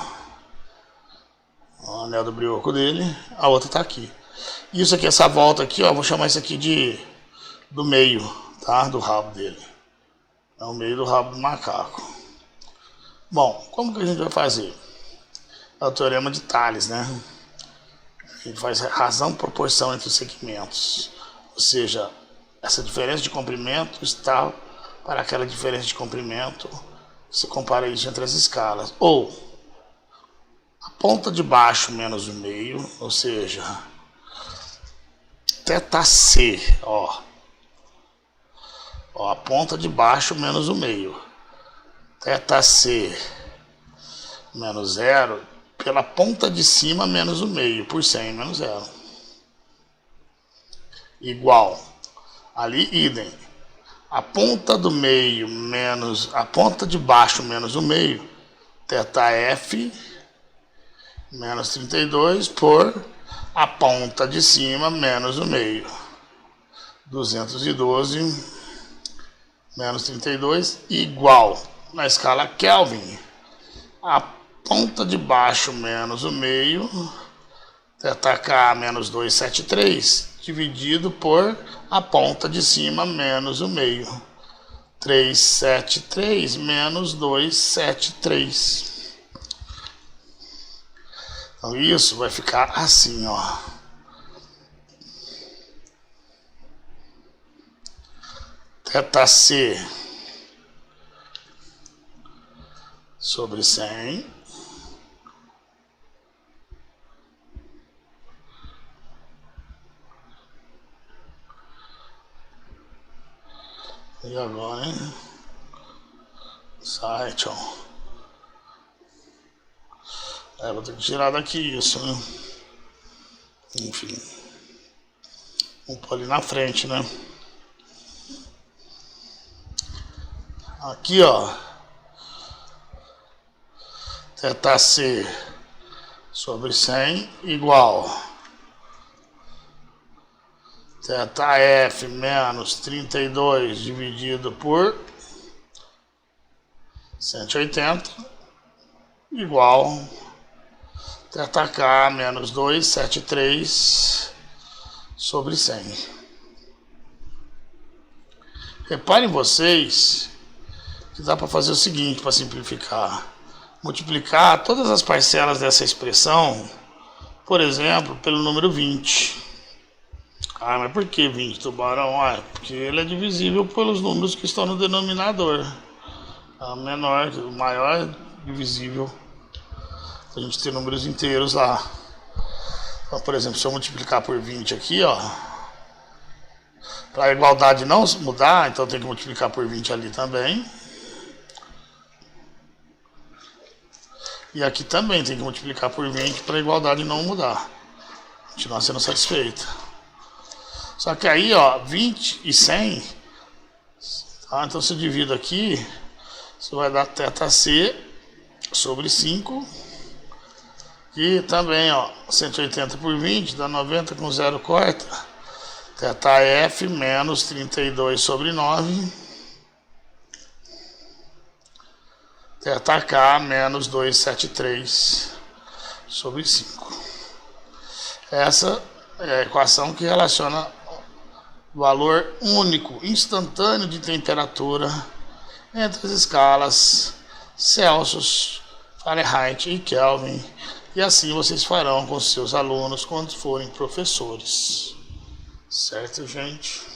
anel do brioco dele. A outra está aqui. Isso aqui, essa volta aqui, ó, vou chamar isso aqui do meio, tá? Do rabo dele. É o meio do rabo do macaco. Bom, como que a gente vai fazer? É o teorema de Thales, né? A gente faz razão proporção entre os segmentos. Ou seja, essa diferença de comprimento está para aquela diferença de comprimento. Você compara isso entre as escalas. Ou a ponta de baixo menos o meio, ou seja, ΔC, ó, a ponta de baixo menos o meio. ΔC menos 0 pela ponta de cima menos o meio, por 100 menos 0. Igual, ali idem, a ponta do meio menos, a ponta de baixo menos o meio, ΔF menos 32 por a ponta de cima menos o meio, 212 menos 32 igual, na escala Kelvin, a ponta de baixo menos o meio, θk menos 273, dividido por a ponta de cima menos o meio, 373 menos 273. Então isso vai ficar assim, ó. θc sobre 100 e agora, hein? Sai, tchau. Vou ter que tirar daqui isso, né? Enfim, vamos pôr ali na frente, né? Aqui, ó, θc sobre 100 igual θf menos 32 dividido por 180 igual θk menos 273 sobre 100. Reparem vocês que dá para fazer o seguinte, para simplificar: multiplicar todas as parcelas dessa expressão, por exemplo, pelo número 20. Ah, mas por que 20, tubarão? Ah, porque ele é divisível pelos números que estão no denominador. O menor, o maior é divisível. A gente tem números inteiros lá. Então, por exemplo, se eu multiplicar por 20 aqui, ó, para a igualdade não mudar, então tem que multiplicar por 20 ali também. E aqui também tem que multiplicar por 20 para a igualdade não mudar. Continuar sendo satisfeita. Só que aí, ó, 20 e 100, tá? Então se eu divido aqui, isso vai dar θc sobre 5. E também, ó, 180 por 20 dá 90, com 0 corta. θf menos 32 sobre 9. θk menos 273 sobre 5. Essa é a equação que relaciona o valor único, instantâneo de temperatura entre as escalas Celsius, Fahrenheit e Kelvin. E assim vocês farão com seus alunos quando forem professores. Certo, gente?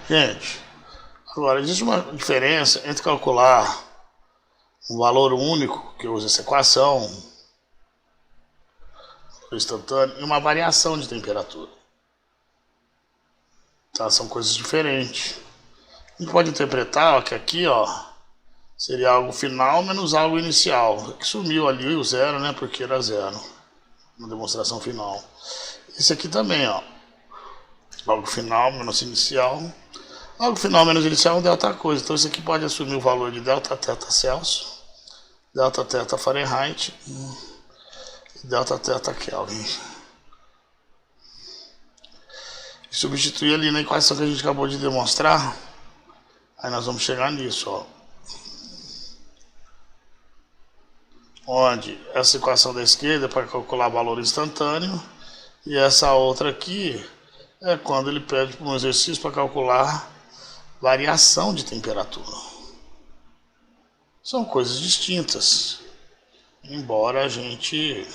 Gente, agora existe uma diferença entre calcular um valor único, que usa essa equação, instantâneo, e uma variação de temperatura. Tá? São coisas diferentes. A gente pode interpretar, ó, que aqui, ó, seria algo final menos algo inicial, que sumiu ali o zero, né, porque era zero na demonstração final. Esse aqui também, ó, algo final menos inicial. Algo final menos inicial é um delta coisa. Então isso aqui pode assumir o valor de delta θ Celsius, delta θ Fahrenheit e delta θ Kelvin. E substituir ali na equação que a gente acabou de demonstrar. Aí nós vamos chegar nisso, ó. Onde essa equação da esquerda é para calcular valor instantâneo. E essa outra aqui é quando ele pede para um exercício para calcular variação de temperatura. São coisas distintas, embora a gente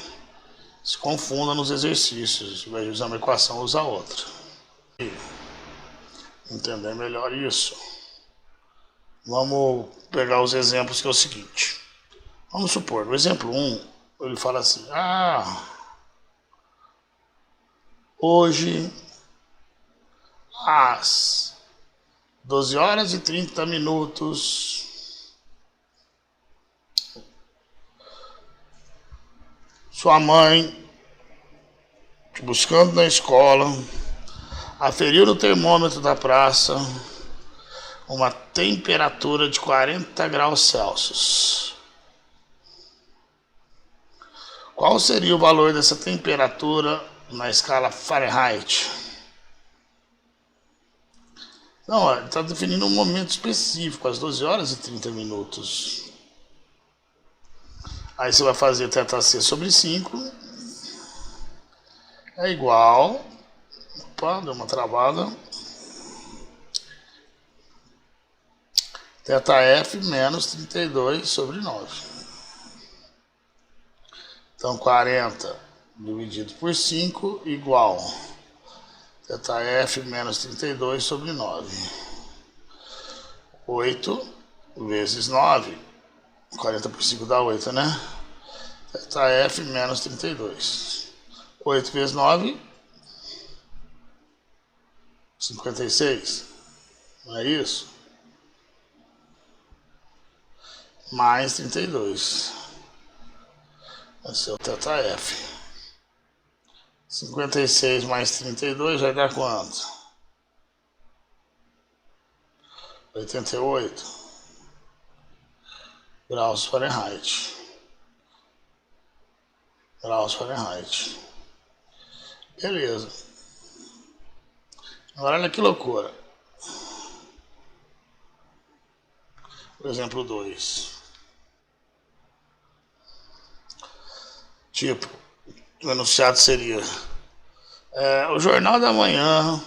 se confunda nos exercícios, ao invés de usar uma equação, usa outra. E entender melhor isso, vamos pegar os exemplos, que é o seguinte. Vamos supor, no exemplo 1, Ele fala assim, hoje às 12 horas e 30 minutos, sua mãe, te buscando na escola, aferiu no termômetro da praça uma temperatura de 40 graus Celsius. Qual seria o valor dessa temperatura na escala Fahrenheit? Não, ele está definindo um momento específico, às 12 horas e 30 minutos. Aí você vai fazer θc sobre 5 é igual... Opa, deu uma travada. θf menos 32 sobre 9. Então, 40 dividido por 5 igual θf menos 32 sobre 9. 8 vezes 9. 40 por 5 dá 8, né? θf menos 32. 8 vezes 9, 56. Não é isso? Mais 32. Esse é o θf. 56 mais 32 vai dar quanto? 88 graus Fahrenheit. Graus Fahrenheit. Beleza. Agora olha que loucura. Por exemplo 2. Tipo, o enunciado seria: o Jornal da Manhã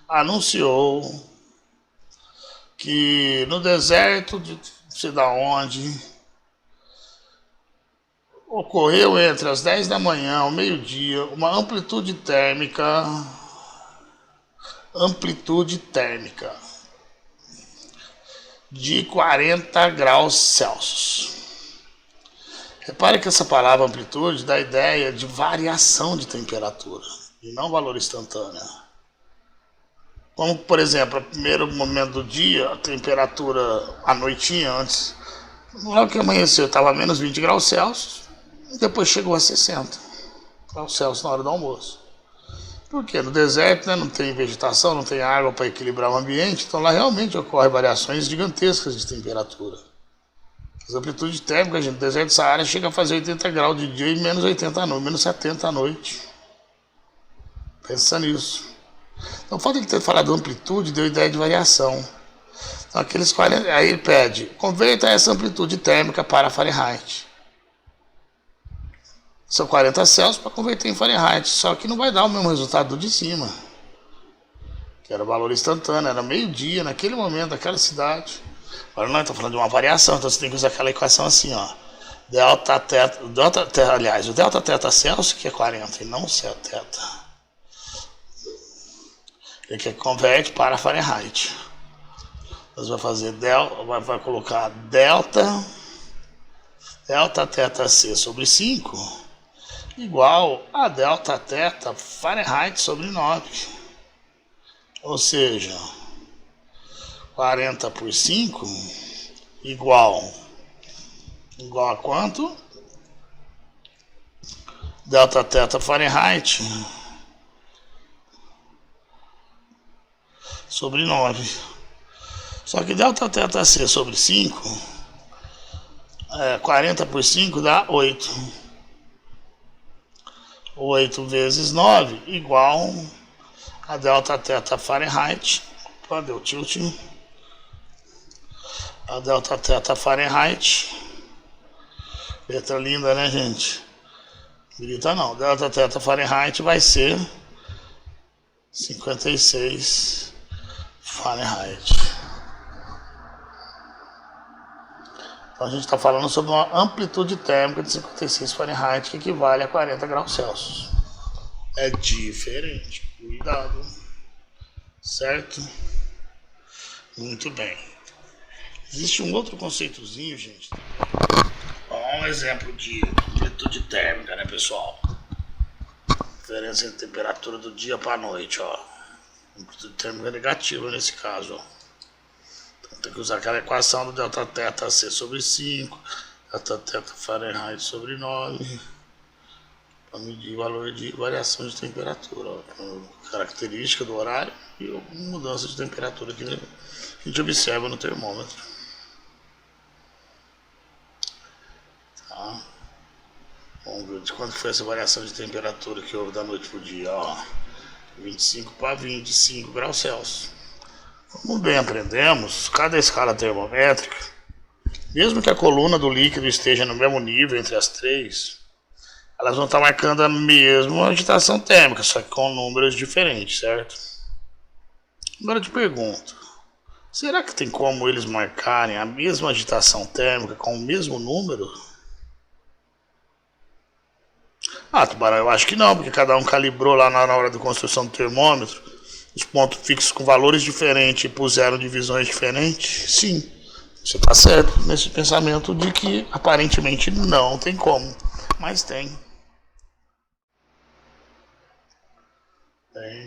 anunciou que no deserto de não sei da onde ocorreu entre as 10 da manhã ao meio-dia uma amplitude térmica de 40 graus Celsius. Repare que essa palavra amplitude dá ideia de variação de temperatura e não valor instantâneo. Como, por exemplo, no primeiro momento do dia, a temperatura à noitinha antes, logo que amanheceu, estava a menos 20 graus Celsius e depois chegou a 60 graus Celsius na hora do almoço. Porque no deserto, né, não tem vegetação, não tem água para equilibrar o ambiente, então lá realmente ocorrem variações gigantescas de temperatura. As amplitudes térmicas, gente, no deserto do Saara chega a fazer 80 graus de dia e menos 80 à noite, menos 70 à noite. Pensa nisso. Então, o fato de ele ter falado amplitude deu ideia de variação. Então, aqueles 40, aí ele pede, converta essa amplitude térmica para Fahrenheit. São 40 Celsius para converter em Fahrenheit, só que não vai dar o mesmo resultado do de cima, que era valor instantâneo, era meio-dia, naquele momento, naquela cidade. Agora nós estamos falando de uma variação, então você tem que usar aquela equação assim, ó. O delta teta Celsius, que é 40, e não o teta. Ele que converte para Fahrenheit. Você vai fazer vai colocar delta teta C sobre 5 igual a delta teta Fahrenheit sobre 9. Ou seja, 40 por 5 igual a quanto? Delta teta Fahrenheit sobre 9. Só que delta teta C sobre 5, 40 por 5 dá 8. 8 vezes 9 igual a delta teta Fahrenheit. Cadê o tilt? A delta teta Fahrenheit. Letra linda, né, gente? Grita não. Delta teta Fahrenheit vai ser 56 Fahrenheit. Então a gente está falando sobre uma amplitude térmica de 56 Fahrenheit que equivale a 40 graus Celsius. É diferente. Cuidado. Certo? Muito bem. Existe um outro conceitozinho, gente. um exemplo de amplitude térmica, né, pessoal? Diferença entre temperatura do dia para a noite, ó. Amplitude térmica negativa nesse caso, ó. Então tem que usar aquela equação do delta θ C sobre 5, delta θ Fahrenheit sobre 9, para medir o valor de variação de temperatura, ó. Característica do horário e mudança de temperatura que a gente observa no termômetro. Tá? Vamos ver de quanto foi essa variação de temperatura que houve da noite para o dia, ó. 25 para 25 graus Celsius. Como bem aprendemos, cada escala termométrica, mesmo que a coluna do líquido esteja no mesmo nível entre as três, elas vão estar marcando a mesma agitação térmica, só que com números diferentes, certo? Agora eu te pergunto, será que tem como eles marcarem a mesma agitação térmica com o mesmo número? Ah, Tubarão, eu acho que não, porque cada um calibrou lá na hora da construção do termômetro os pontos fixos com valores diferentes e puseram divisões diferentes. Sim, você está certo nesse pensamento de que aparentemente não tem como, mas tem.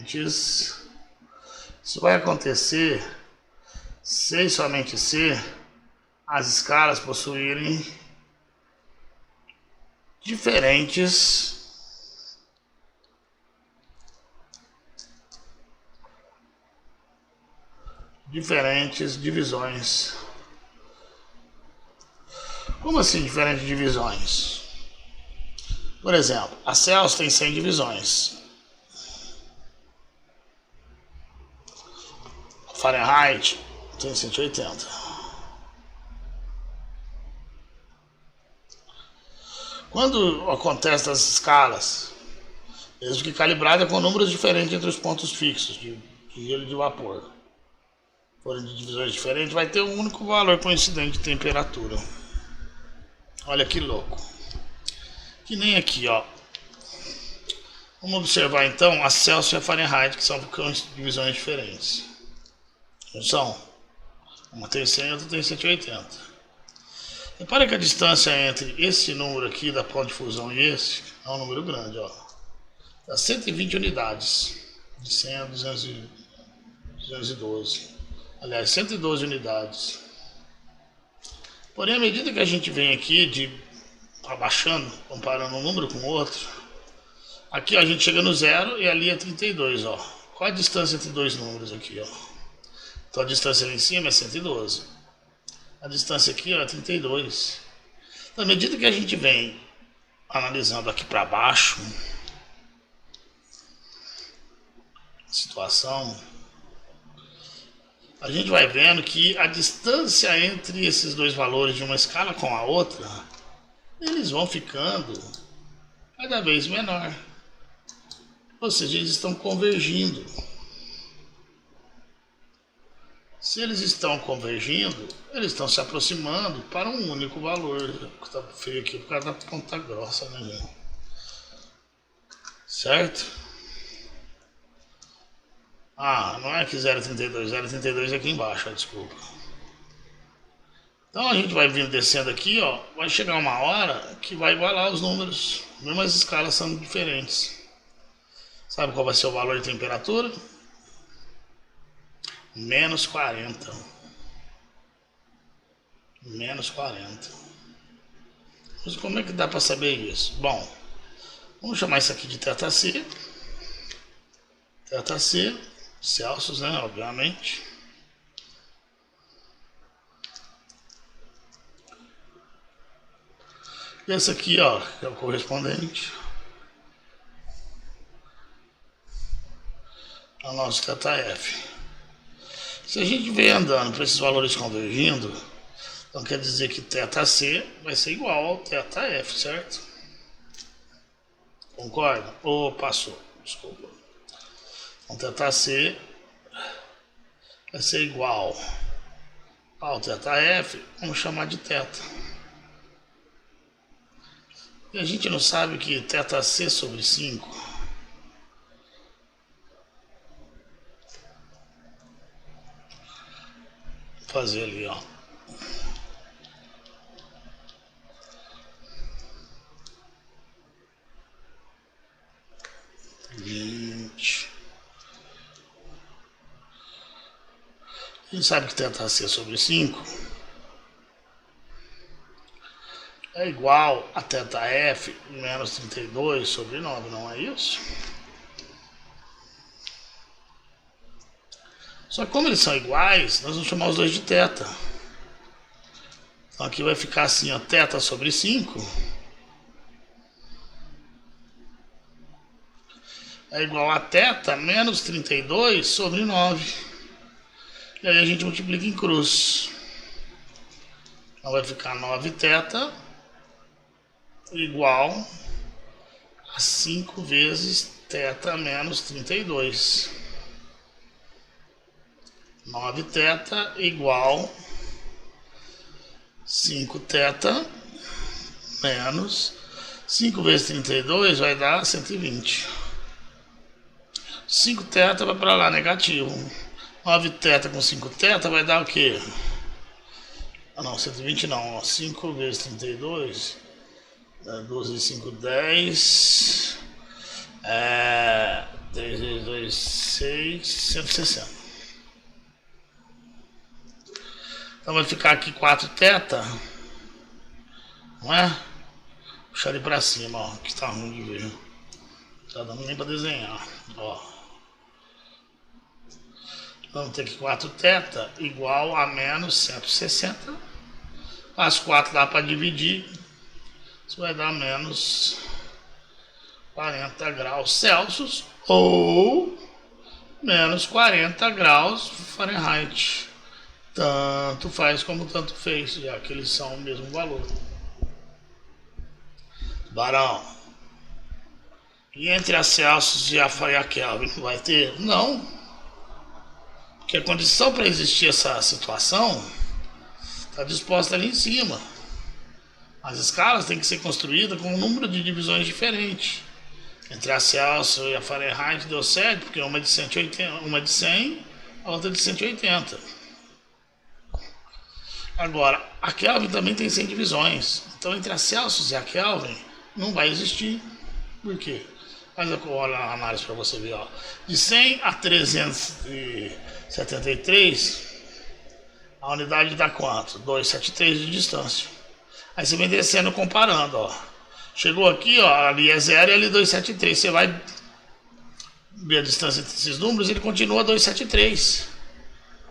Isso vai acontecer se somente se as escalas possuírem diferentes divisões. Como assim diferentes divisões? Por exemplo, a Celsius tem 100 divisões. A Fahrenheit tem 180. Quando acontece as escalas, mesmo que calibrada com números diferentes entre os pontos fixos de gelo e de vapor, forem de divisões diferentes, vai ter um único valor coincidente de temperatura. Olha que louco. Que nem aqui, ó. Vamos observar então a Celsius e a Fahrenheit, que são divisões diferentes. Não são? Uma tem 100 e outra tem 180. Repare que a distância entre esse número aqui da ponta de fusão e esse é um número grande, ó. Dá 120 unidades. De 100 a 212. Aliás, 112 unidades. Porém, à medida que a gente vem aqui abaixando, comparando um número com o outro, aqui ó, a gente chega no zero e ali é 32, ó. Qual a distância entre dois números aqui, ó? Então a distância ali em cima é 112. A distância aqui ó, é 32. Então, à medida que a gente vem analisando aqui para baixo a situação, a gente vai vendo que a distância entre esses dois valores de uma escala com a outra, eles vão ficando cada vez menor. Ou seja, eles estão convergindo. Se eles estão convergindo, eles estão se aproximando para um único valor. Está feio aqui por causa da ponta grossa, né, gente? Certo? Ah, não é que 0,32, 0,32 é aqui embaixo, ó, desculpa. Então a gente vai vindo descendo aqui, ó, vai chegar uma hora que vai igualar os números, mesmo as escalas são diferentes. Sabe qual vai ser o valor de temperatura? Menos 40. Menos 40. Mas como é que dá para saber isso? Bom, vamos chamar isso aqui de θc. θc, Celsius, né, obviamente. E esse aqui, ó, é o correspondente ao nosso θf. Se a gente vem andando para esses valores convergindo, então quer dizer que θc vai ser igual ao θf, certo? Concorda? Ou passou? Desculpa. Então θc vai ser igual ao θf, vamos chamar de θ. E a gente não sabe que θc sobre 5 fazer ali, ó. A gente sabe que θc sobre 5 é igual a θf menos 32 sobre 9, não é isso? Só que como eles são iguais, nós vamos chamar os dois de θ. Então aqui vai ficar assim, ó, θ sobre 5 é igual a θ menos 32 sobre 9. E aí a gente multiplica em cruz. Então vai ficar 9θ igual a 5 vezes θ menos 32. 9θ igual 5θ menos 5 vezes 32 vai dar 120. 5θ vai para lá, negativo. 9θ com 5θ vai dar o quê? Ah não, 120 não, ó. 5 vezes 32 12 vezes 5, 10 3 vezes 2, 6 160. Então vai ficar aqui 4θ, não é? Puxar ele pra cima, ó, que tá ruim de ver. Não tá dando nem pra desenhar, ó. Vamos ter que 4θ igual a menos 160. As 4 dá para dividir. Isso vai dar menos 40 graus Celsius ou menos 40 graus Fahrenheit. Tanto faz como tanto fez, já que eles são o mesmo valor. Barão. E entre a Celsius e a Kelvin vai ter? Não. Porque a condição para existir essa situação está disposta ali em cima. As escalas têm que ser construídas com um número de divisões diferente. Entre a Celsius e a Fahrenheit deu certo, porque uma é de 180, uma é de 100, a outra é de 180. Agora, a Kelvin também tem 100 divisões. Então, entre a Celsius e a Kelvin, não vai existir. Por quê? Mas eu olho a análise para você ver. Ó. De 100 a 373, a unidade dá quanto? 273 de distância. Aí você vem descendo comparando. Ó. Chegou aqui, ó, ali é 0 e ali 273. Você vai ver a distância entre esses números, ele continua 273.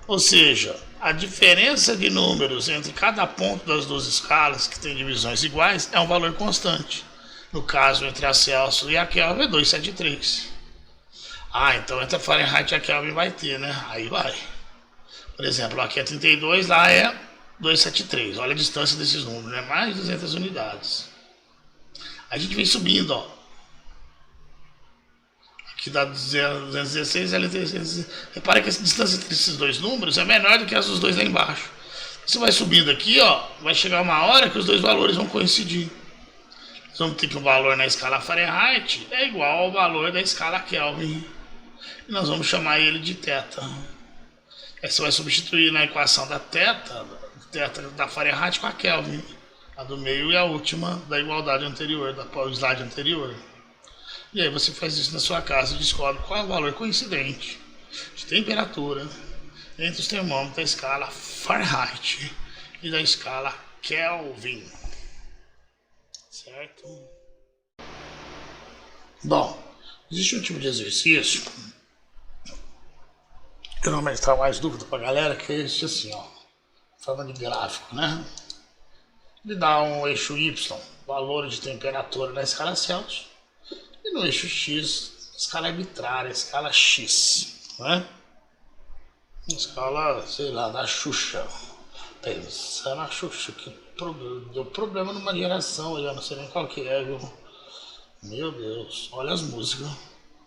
Ou seja, a diferença de números entre cada ponto das duas escalas, que tem divisões iguais, é um valor constante. No caso, entre a Celsius e a Kelvin é 273. Ah, então entre a Fahrenheit e a Kelvin vai ter, né? Aí vai. Por exemplo, aqui é 32, lá é 273. Olha a distância desses números, né? Mais de 200 unidades. A gente vem subindo, ó. Aqui dá 216, ali 316. Repara que a distância entre esses dois números é menor do que as dos dois lá embaixo. Você vai subindo aqui, ó, vai chegar uma hora que os dois valores vão coincidir. Nós vamos ter que o valor na escala Fahrenheit é igual ao valor da escala Kelvin. E nós vamos chamar ele de θ. Aí você vai substituir na equação da θ da Fahrenheit com a Kelvin. A do meio e a última da igualdade anterior, da slide anterior. E aí você faz isso na sua casa e descobre qual é o valor coincidente de temperatura entre os termômetros da escala Fahrenheit e da escala Kelvin. Certo? Bom, existe um tipo de exercício que normalmente traz mais dúvida para a galera, que é esse assim, ó, forma de gráfico, né? Ele dá um eixo Y, valor de temperatura na escala Celsius, e no eixo X, escala arbitrária, escala X, né? Escala, sei lá, da Xuxa. Pensa na Xuxa, que deu problema numa geração, eu não sei nem qual que é, viu? Meu Deus, olha as músicas.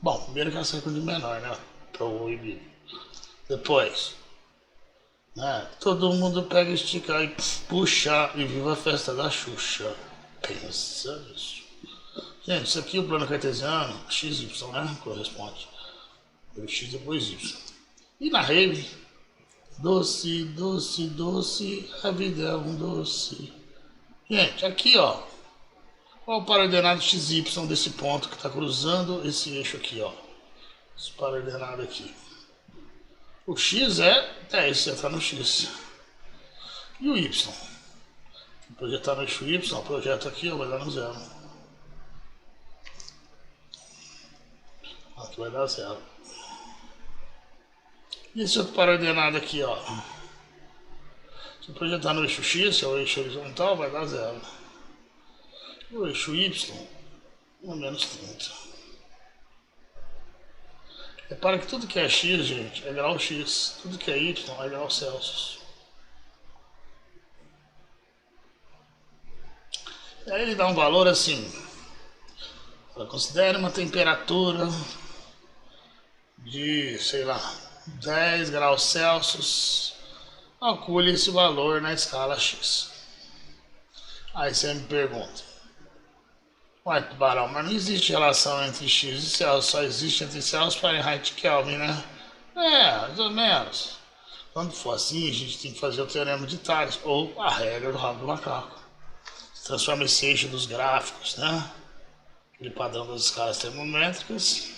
Bom, primeiro que ela saiu de menor, né? Proibido. Depois, né? Todo mundo pega, estica e puxa e viva a festa da Xuxa. Pensa nisso. Gente, isso aqui é o plano cartesiano, XY, né? Corresponde. X depois Y. E na rave, doce, doce, doce, a vida é um doce. Gente, aqui ó, qual o para-ordenado XY desse ponto que está cruzando esse eixo aqui, ó. Esse para-ordenado aqui. O x é 10, já está no x. E o y? Projetar no eixo y, projeto aqui, vai dar no 0. Aqui vai dar 0. E esse outro paralelado aqui, ó. Se eu projetar no eixo x, que é o eixo horizontal, vai dar 0. E o eixo y é menos 30. Repara que tudo que é x, gente, é grau x. Tudo que é y é grau Celsius. E aí ele dá um valor assim. Considere uma temperatura de, sei lá, 10 graus Celsius. Calcule esse valor na escala x. Aí você me pergunta: uai, Tubarão, mas não existe relação entre x e Celsius, só existe entre Celsius, Fahrenheit e Kelvin, né? É, mais ou menos. Quando for assim, a gente tem que fazer o teorema de Thales, ou a regra do rabo do macaco. Transforma esse eixo dos gráficos, né? Aquele padrão das escalas termométricas.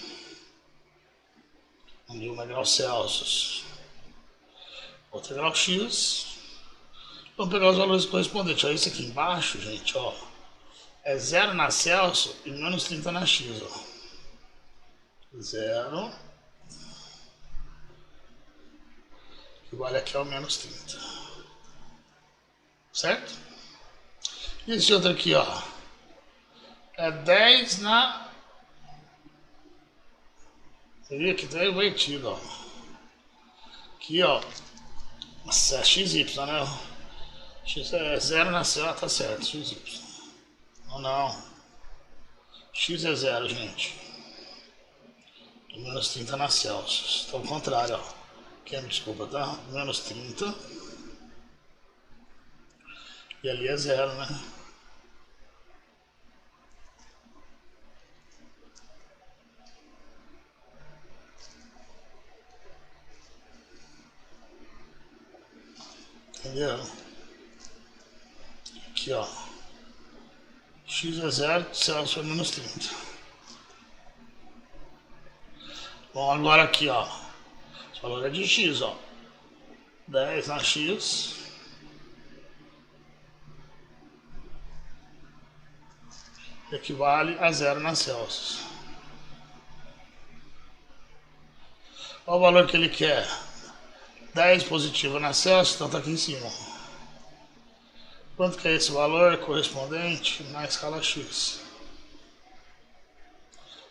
Onde uma é grau Celsius, outra é grau X. Vamos pegar os valores correspondentes. Olha isso aqui embaixo, gente, ó. É 0 na Celsius e menos 30 na X, ó. 0 igual aqui ao menos 30. Certo? E esse outro aqui, ó, é 10 na... Você viu que tá invertido, ó. Aqui, ó, nossa, é XY, né? X é 0 na C, tá certo, XY. Não. X é 0, gente. E menos 30 na Celsius. Então, ao contrário, ó. Aqui, desculpa, tá? Menos 30. E ali é 0, né? Entendeu? Aqui, ó. X é 0, Celsius é menos 30. Bom, agora aqui, ó. Esse valor é de X, ó. 10 na X. Equivale a 0 na Celsius. Qual o valor que ele quer? 10 positivo na Celsius, então está aqui em cima. Quanto que é esse valor correspondente na escala X?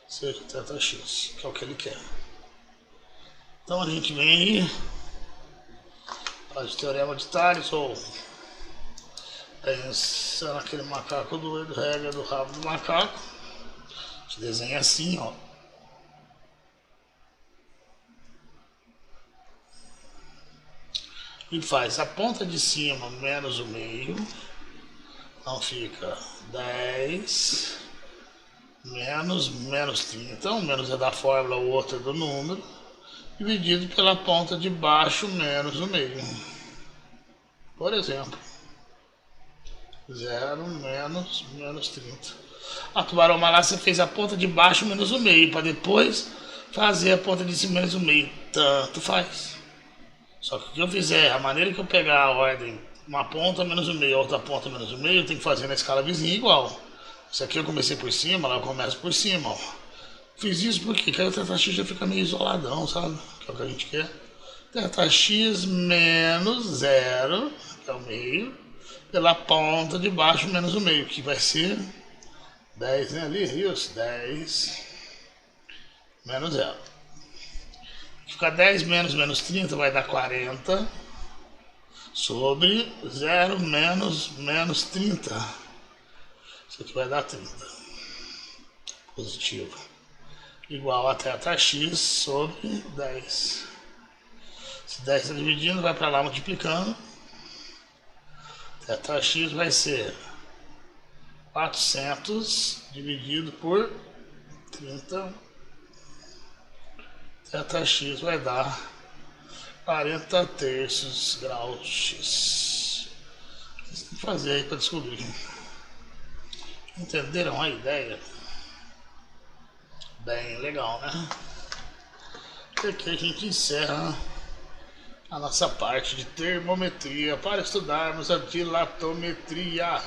Seja θx, que é o que ele quer. Então a gente vem aí, faz o teorema de Thales, ou pensando naquele macaco doido, regra do rabo do macaco. A gente desenha assim, ó. E faz a ponta de cima menos o meio, então fica 10 menos 30, então menos é da fórmula, o outro é do número, dividido pela ponta de baixo menos o meio. Por exemplo, 0 menos 30. A Tubarão, mas lá você fez a ponta de baixo menos o meio, para depois fazer a ponta de cima menos o meio. Tanto faz. Só que o que eu fizer, a maneira que eu pegar a ordem, uma ponta menos o meio, outra ponta menos o meio, eu tenho que fazer na escala vizinha igual. Isso aqui eu comecei por cima, lá eu começo por cima, ó. Fiz isso porque aí o θx já fica meio isoladão, sabe? Que é o que a gente quer. θx menos 0, que é o meio, pela ponta de baixo menos o meio, que vai ser 10, né? Ali, isso, 10 menos 0. Ficar 10 menos 30 vai dar 40 sobre 0 menos 30. Isso aqui vai dar 30. Positivo. Igual a θx sobre 10. Se 10 está dividindo, vai para lá multiplicando. θx vai ser 400 dividido por 30. θx vai dar 40 terços graus x. Você tem que fazer aí para descobrir. Entenderam a ideia? Bem legal, né? E aqui a gente encerra a nossa parte de termometria para estudarmos a dilatometria.